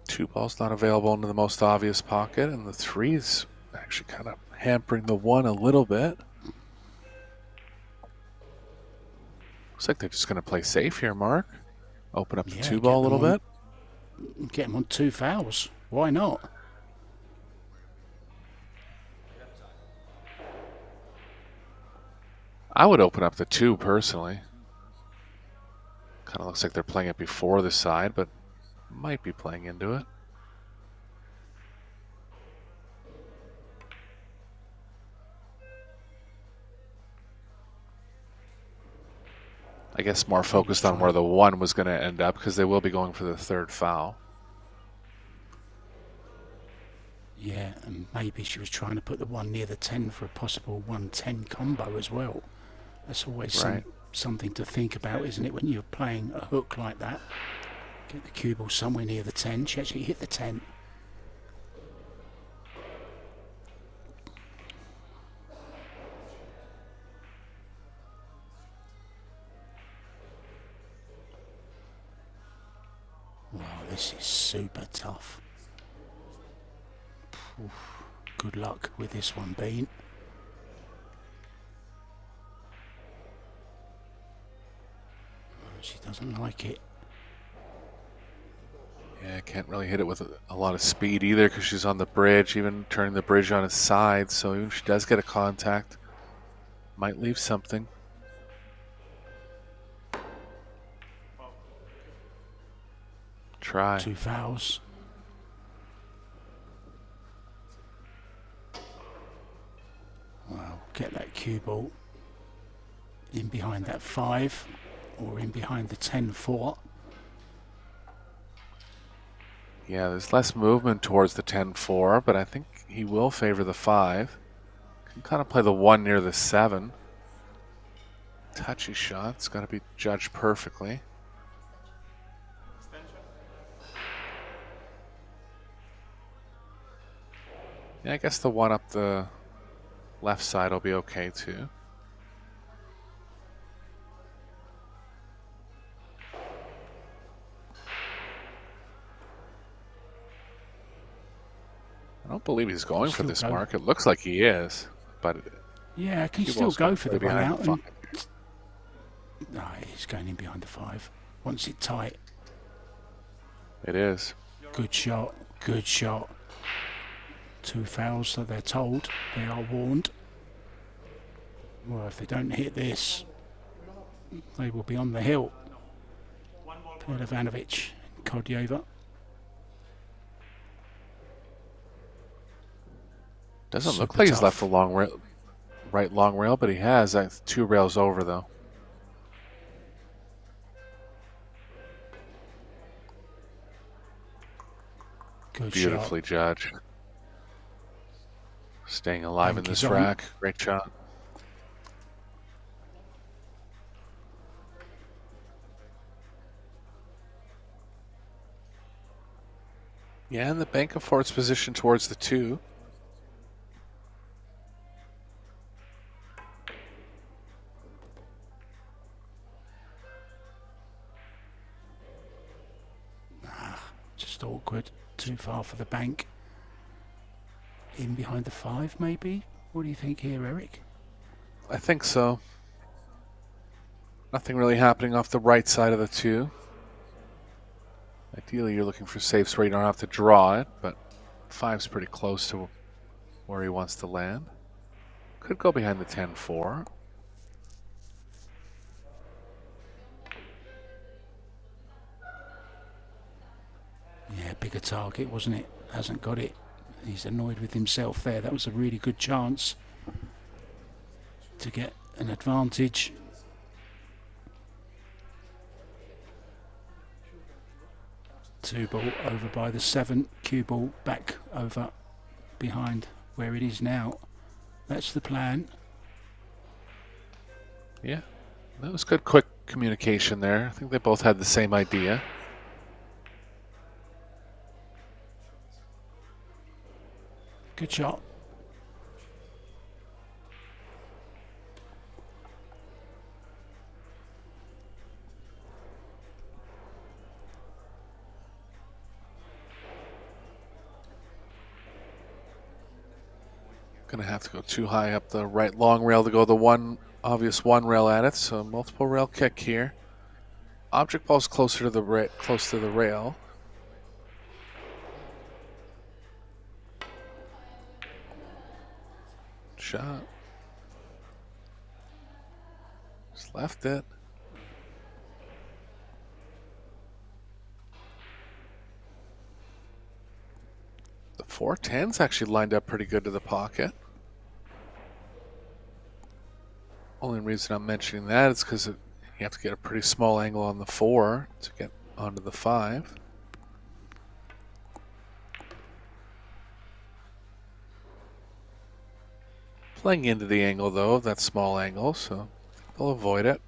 Two balls not available into the most obvious pocket, and the three's actually kind of hampering the one a little bit. Looks like they're just going to play safe here, Mark. Open up the two ball a little bit. Get him on 2 fouls. Why not? I would open up the 2 personally. Kind of looks like they're playing it before the side, but might be playing into it. I guess more focused on where the 1 was going to end up, because they will be going for the 3rd foul. Yeah, and maybe she was trying to put the 1 near the 10 for a possible 1-10 combo as well. That's always something to think about, isn't it, when you're playing a hook like that? Get the cue ball somewhere near the 10. She actually hit the 10. Wow, this is super tough. Oof. Good luck with this one, Bean. She doesn't like it. Yeah, can't really hit it with a lot of speed either, because she's on the bridge, even turning the bridge on its side. So even if she does get a contact, might leave something. Try. 2 fouls. Well, get that cue ball in behind that 5 or in behind the 10-4. Yeah, there's less movement towards the 10-4, but I think he will favor the 5. Can kind of play the 1 near the 7. Touchy shot. It's got to be judged perfectly. Yeah, I guess the 1 up the left side will be okay too. I don't believe he's going for this, Mark. It looks like he is, but yeah, I can still go for the 1 out. And no, he's going in behind the 5. Wants it tight. It is. Good shot. Good shot. 2 fouls, so they're told. They are warned. Well, if they don't hit this, they will be on the hill. PEHLIVANOVIC, KHODJAEVA. Doesn't look like he's left the long rail, right long rail, but he has. 2 rails over, though. Good Beautifully shot. judged. Staying alive in this rack. Great shot. Yeah, and the bank of forwards position towards the 2. Just awkward. Too far for the bank. In behind the 5, maybe? What do you think here, Eric? I think so. Nothing really happening off the right side of the 2. Ideally, you're looking for safes where you don't have to draw it, but 5's pretty close to where he wants to land. Could go behind the 10-4. Yeah, bigger target, wasn't it? Hasn't got it. He's annoyed with himself there. That was a really good chance to get an advantage. Two ball over by the 7. Cue ball back over behind where it is now. That's the plan. Yeah, that was good quick communication there. I think they both had the same idea. Good shot. Gonna have to go too high up the right long rail to go the one obvious one rail at it, so multiple rail kick here. Object ball's closer to the close to the rail. Shot. Just left it. The 410's actually lined up pretty good to the pocket. Only reason I'm mentioning that is because you have to get a pretty small angle on the 4 to get onto the 5. Playing into the angle though, of that small angle, so they'll avoid it.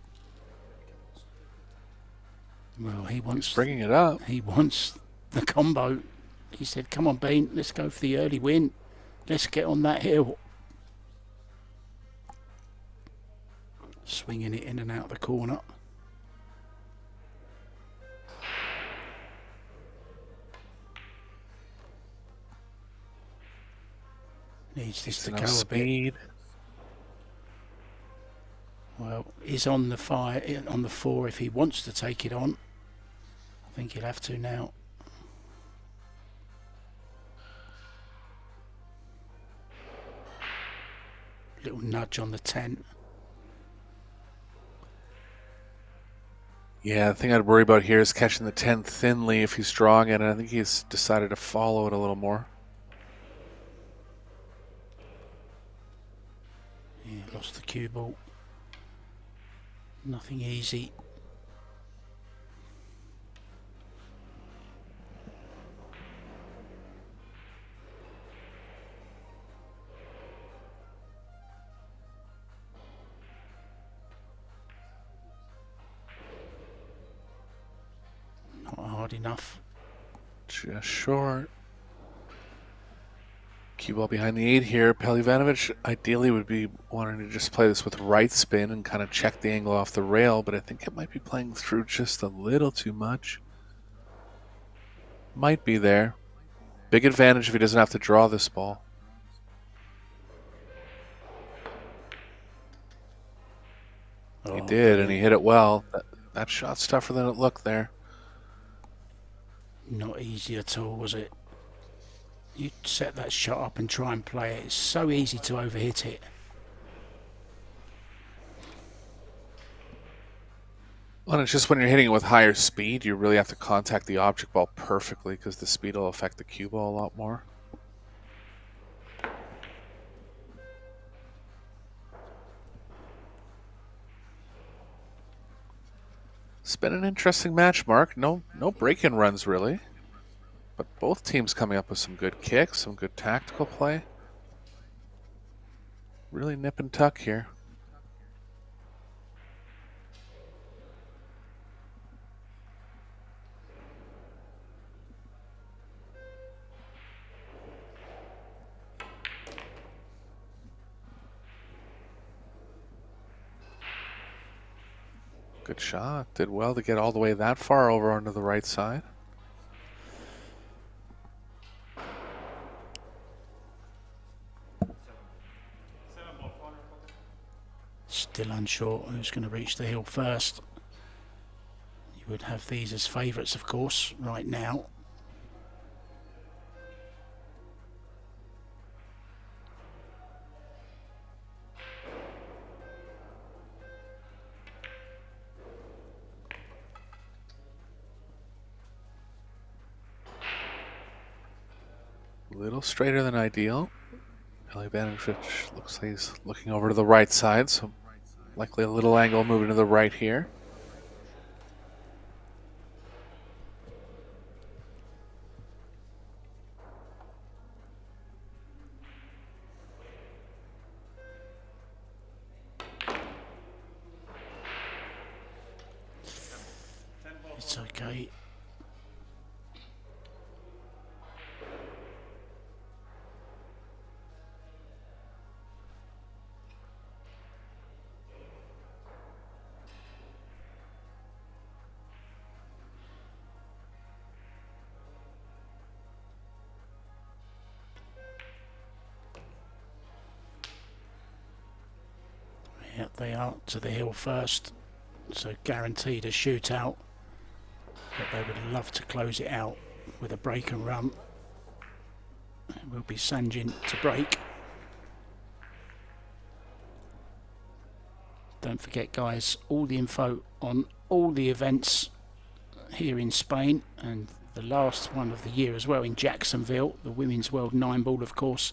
Well, he wants Bringing it up. He wants the combo. He said, "Come on, Bean, let's go for the early win. Let's get on that hill." Swinging it in and out of the corner. Needs this to go a bit. Well, he's on the 5, on the 4 if he wants to take it on. I think he'll have to now. Little nudge on the 10. Yeah, the thing I'd worry about here is catching the 10 thinly if he's drawing it, and I think he's decided to follow it a little more. Yeah, lost the cue ball. Nothing easy. Not hard enough. Just short. Cue ball behind the 8 here. PEHLIVANOVIC ideally would be wanting to just play this with right spin and kind of check the angle off the rail, but I think it might be playing through just a little too much. Might be there. Big advantage if he doesn't have to draw this ball. He did, and he hit it well. That shot's tougher than it looked there. Not easy at all, was it? You set that shot up and try and play it. It's so easy to overhit it. Well, it's just when you're hitting it with higher speed, you really have to contact the object ball perfectly because the speed will affect the cue ball a lot more. It's been an interesting match, Mark. No break-in runs, really. But both teams coming up with some good kicks, some good tactical play. Really nip and tuck here. Good shot. Did well to get all the way that far over onto the right side. Still unsure who's going to reach the hill first. You would have these as favourites, of course, right now. A little straighter than ideal. PEHLIVANOVIC looks like he's looking over to the right side, so likely a little angle moving to the right here. It's okay. Yeah, they are to the hill first, so guaranteed a shootout. But they would love to close it out with a break and run. It will be Sanjin to break. Don't forget, guys, all the info on all the events here in Spain, and the last one of the year as well in Jacksonville, the Women's World 9 Ball, of course.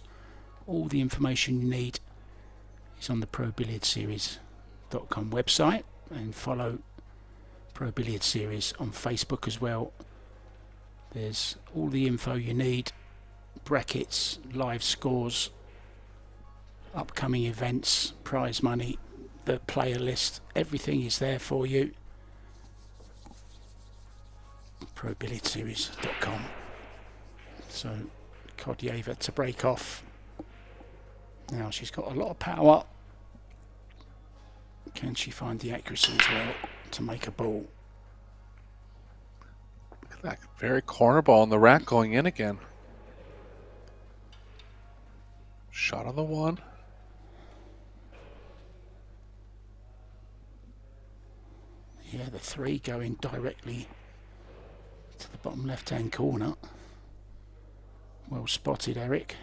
All the information you need is on the ProBilliardSeries.com website, and follow Pro Billiard Series on Facebook as well. There's all the info you need, brackets, live scores, upcoming events, prize money, the player list, everything is there for you. ProBilliardSeries.com. So KHODJAEVA to break off. Now she's got a lot of power. Can she find the accuracy as well to make a ball? Look at that very corner ball in the rack going in again. Shot on the one. Yeah, the 3 going directly to the bottom left-hand corner. Well spotted, Eric.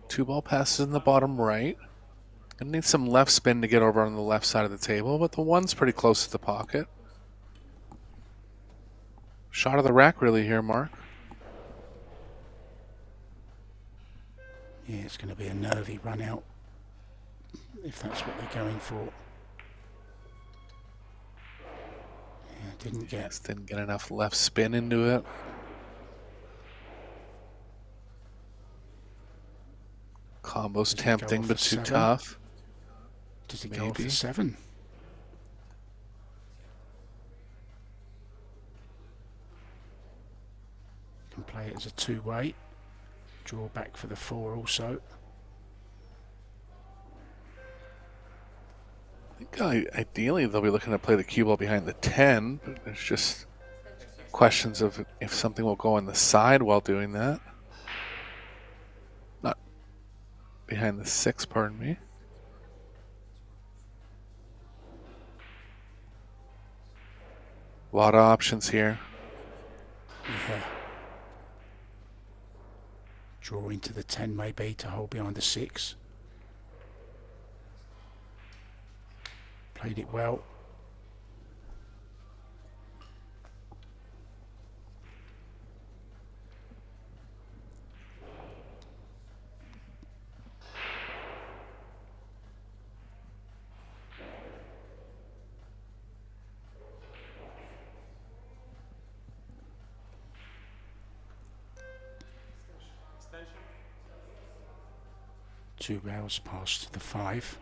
Two ball passes in the bottom right. Gonna need some left spin to get over on the left side of the table, but the one's pretty close to the pocket. Shot of the rack really here, Mark. Yeah, it's going to be a nervy run out if that's what they're going for. Yeah, didn't get enough left spin into it. Combo's tempting, but too tough. Does it go for 7? Can play it as a 2-way. Draw back for the 4 also. I think ideally they'll be looking to play the cue ball behind the 10, but there's just questions of if something will go on the side while doing that. Not behind the 6, pardon me. A lot of options here. Yeah. Draw into the 10 maybe to hold behind the 6. Played it well. Extension. 2 rails past the 5.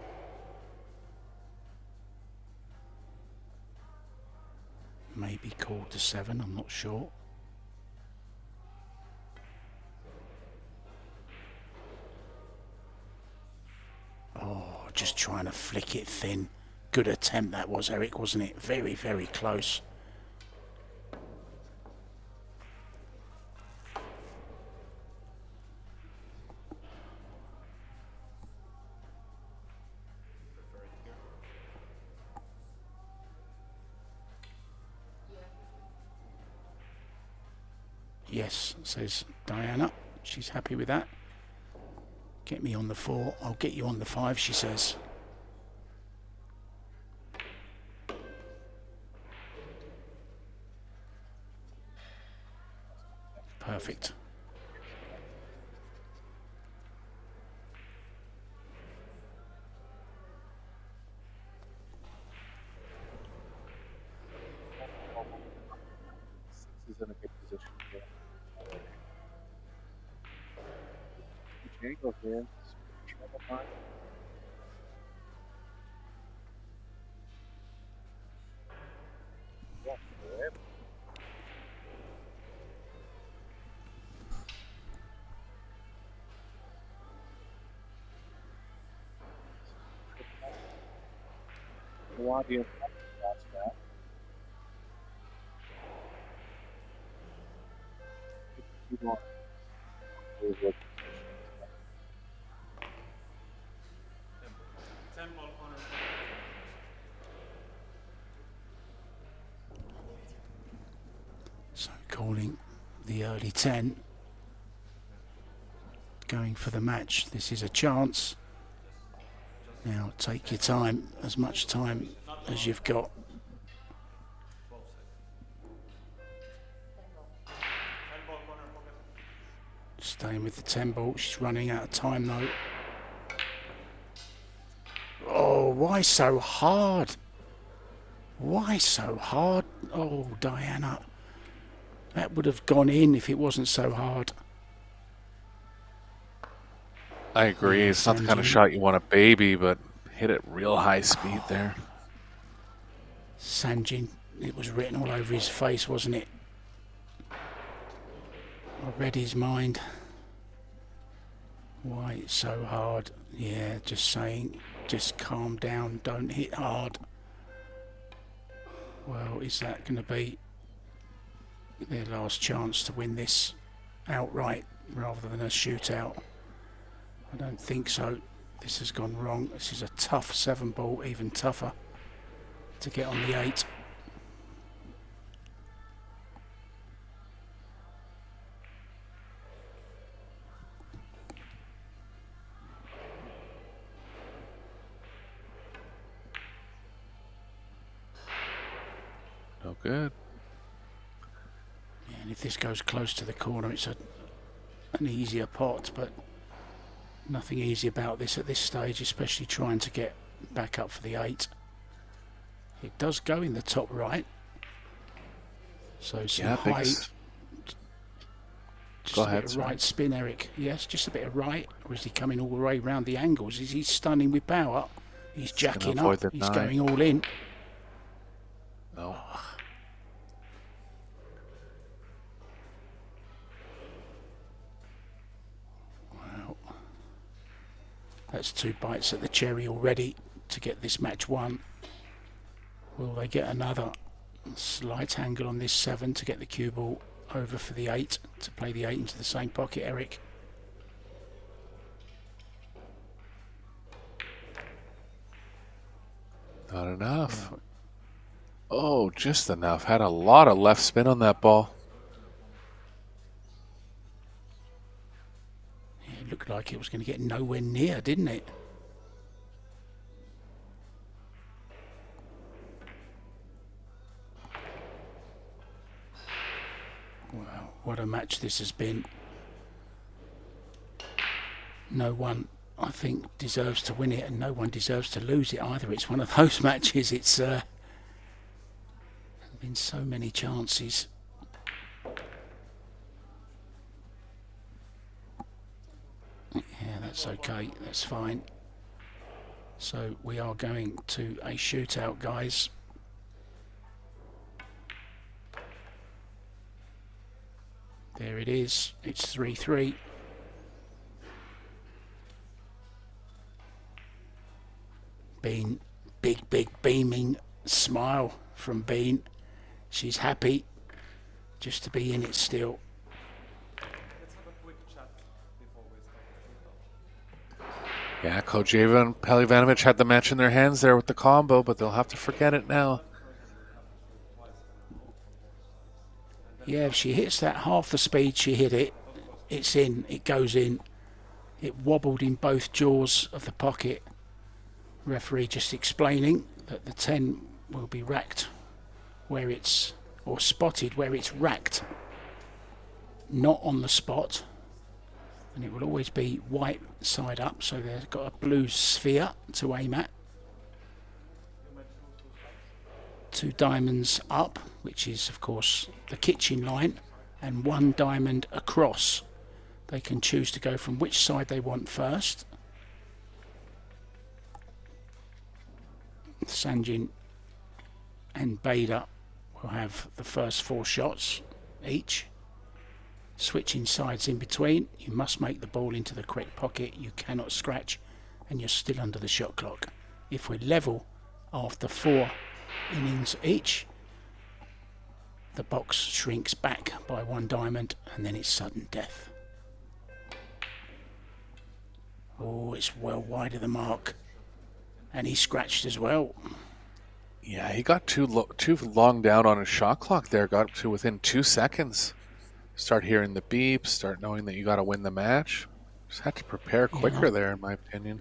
Maybe called the 7, I'm not sure. Oh, just trying to flick it thin. Good attempt that was, Eric, wasn't it? Very, very close. Yes, says Diana. She's happy with that. Get me on the 4, I'll get you on the 5, she says. Perfect. He's in a good position here. Goes in. ALAWAHDI. Temple corner. So calling the early 10. Going for the match. This is a chance. Now take your time, as much time as you've got. Temple corner pocket. Staying with the 10 ball. She's running out of time though. Oh, why so hard? Why so hard? Oh, Diana. That would have gone in if it wasn't so hard. I agree. It's not the kind of shot you want to baby, but hit it real high speed there. Sanjin, it was written all over his face, wasn't it? I read his mind. Why it's so hard? Yeah, just saying, just calm down, don't hit hard. Well, is that going to be their last chance to win this outright rather than a shootout? I don't think so. This has gone wrong. This is a tough 7 ball, even tougher to get on the 8. No good. Yeah, and if this goes close to the corner, it's an easier pot, but nothing easy about this at this stage, especially trying to get back up for the 8. It does go in the top right. So some high... Just Go a ahead, bit of sorry. right spin, Eric. Yes, just a bit of right. Or is he coming all the way around the angles? Is he stunning with power? He's jacking avoid up. the He's 9. going all in. No. Wow. That's 2 bites at the cherry already to get this match won. Will they get another slight angle on this 7 to get the cue ball over for the 8, to play the 8 into the same pocket, Eric? Not enough. Oh, just enough. Had a lot of left spin on that ball. Yeah, it looked like it was going to get nowhere near, didn't it? Wow, what a match this has been. No one, I think, deserves to win it, and no one deserves to lose it either. It's one of those matches. It's there's been so many chances. Yeah, that's okay. That's fine. So we are going to a shootout, guys. There it is. It's 3-3. Bean, big beaming smile from Bean. She's happy just to be in it still. Let's have a quick chat before we start the shootout. Yeah, KHODJAEVA and PEHLIVANOVIC had the match in their hands there with the combo, but they'll have to forget it now. Yeah, if she hits that half the speed she hit it, it's in, it goes in. It wobbled in both jaws of the pocket. Referee just explaining that the 10 will be racked where it's, or spotted where it's racked, not on the spot. And it will always be white side up, so they've got a blue sphere to aim at. 2 diamonds up, which is of course the kitchen line, and 1 diamond across. They can choose to go from which side they want first. Sanjin and Bader will have the first 4 shots each. Switching sides in between. You must make the ball into the correct pocket. You cannot scratch, and you're still under the shot clock. If we're level after 4 innings each. The box shrinks back by 1 diamond, and then it's sudden death. Oh, it's well wide of the mark. And he scratched as well. Yeah, he got too long down on his shot clock there. Got up to within 2 seconds. Start hearing the beeps. Start knowing that you got to win the match. Just had to prepare quicker there, in my opinion.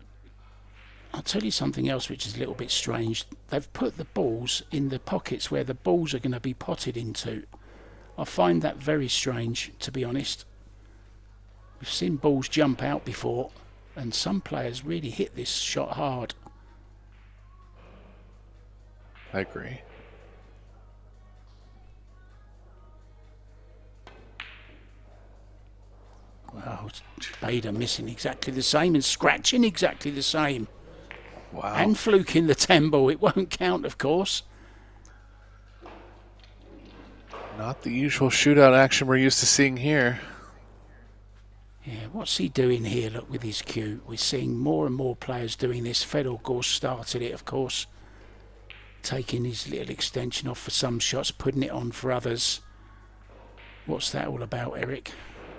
I'll tell you something else which is a little bit strange. They've put the balls in the pockets where the balls are going to be potted into. I find that very strange, to be honest. We've seen balls jump out before, and some players really hit this shot hard. I agree. Wow, Bader missing exactly the same and scratching exactly the same. Wow. And fluking the 10 ball. It won't count, of course. Not the usual shootout action we're used to seeing here. Yeah, what's he doing here, look, with his cue? We're seeing more and more players doing this. Fedor Gorst started it, of course. Taking his little extension off for some shots, putting it on for others. What's that all about, Eric?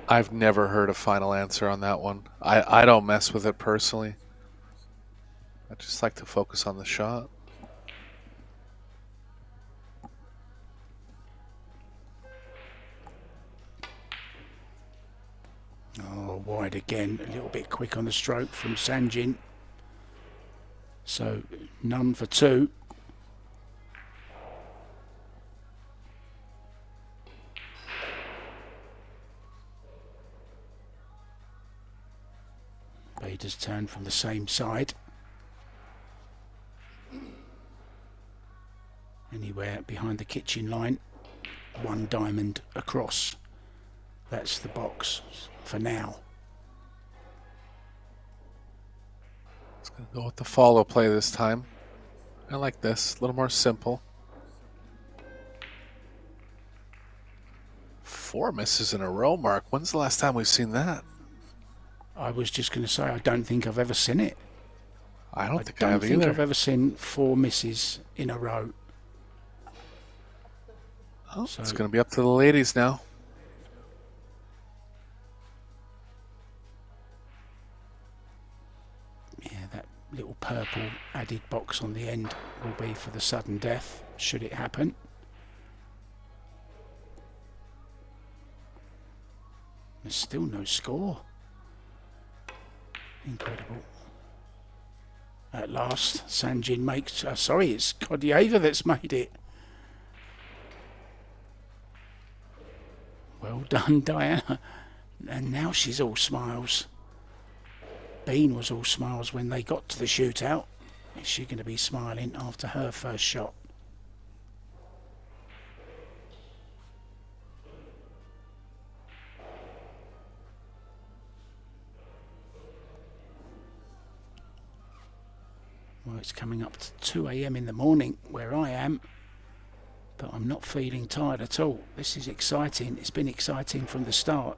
I've never heard a final answer on that one. I don't mess with it personally. I just like to focus on the shot. Oh, wide again. A little bit quick on the stroke from Sanjin. So, none for 2. Bader's turn from the same side. Anywhere behind the kitchen line. 1 diamond across. That's the box for now. It's going to go with the follow play this time. I like this. A little more simple. 4 misses in a row, Mark. When's the last time we've seen that? I was just going to say, I don't think I've ever seen it. I don't I think don't think either. I've ever seen 4 misses in a row. Oh, So- it's going to be up to the ladies now. Yeah, that little purple added box on the end will be for the sudden death, should it happen. There's still no score. Incredible. At last, Sanjin makes... sorry, it's KHODJAEVA that's made it. Well done, Diana. And now she's all smiles. Bean was all smiles when they got to the shootout. Is she going to be smiling after her first shot? Well, it's coming up to 2 AM in the morning where I am, but I'm not feeling tired at all. This is exciting. It's been exciting from the start.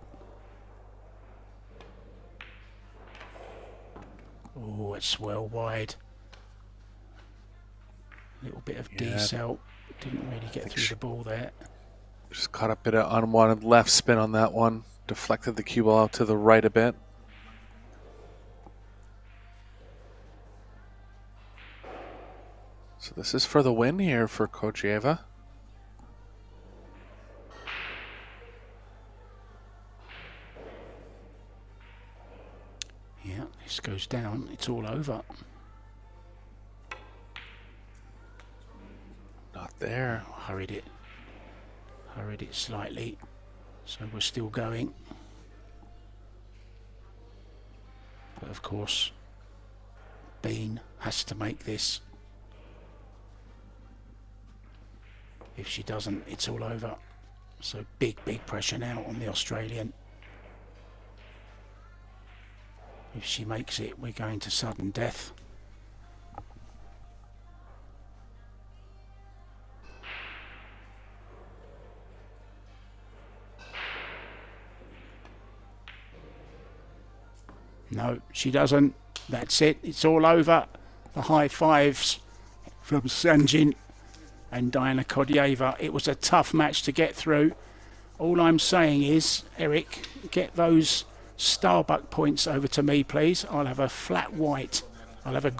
Oh, it's well wide. A little bit of decel. Didn't really get through the ball there. Just caught a bit of unwanted left spin on that one. Deflected the cue ball out to the right a bit. So this is for the win here for KHODJAEVA. Yeah, this goes down. It's all over. Not there. Hurried it. Hurried it slightly. So we're still going. But of course, Bean has to make this. If she doesn't, it's all over. So big pressure now on the Australian. If she makes it, we're going to sudden death. No, she doesn't. That's it. It's all over. The high fives from Sanjin and Diana KHODJAEVA. It was a tough match to get through. All I'm saying is, Eric, get those Starbuck points over to me, please. I'll have a flat white. I'll have a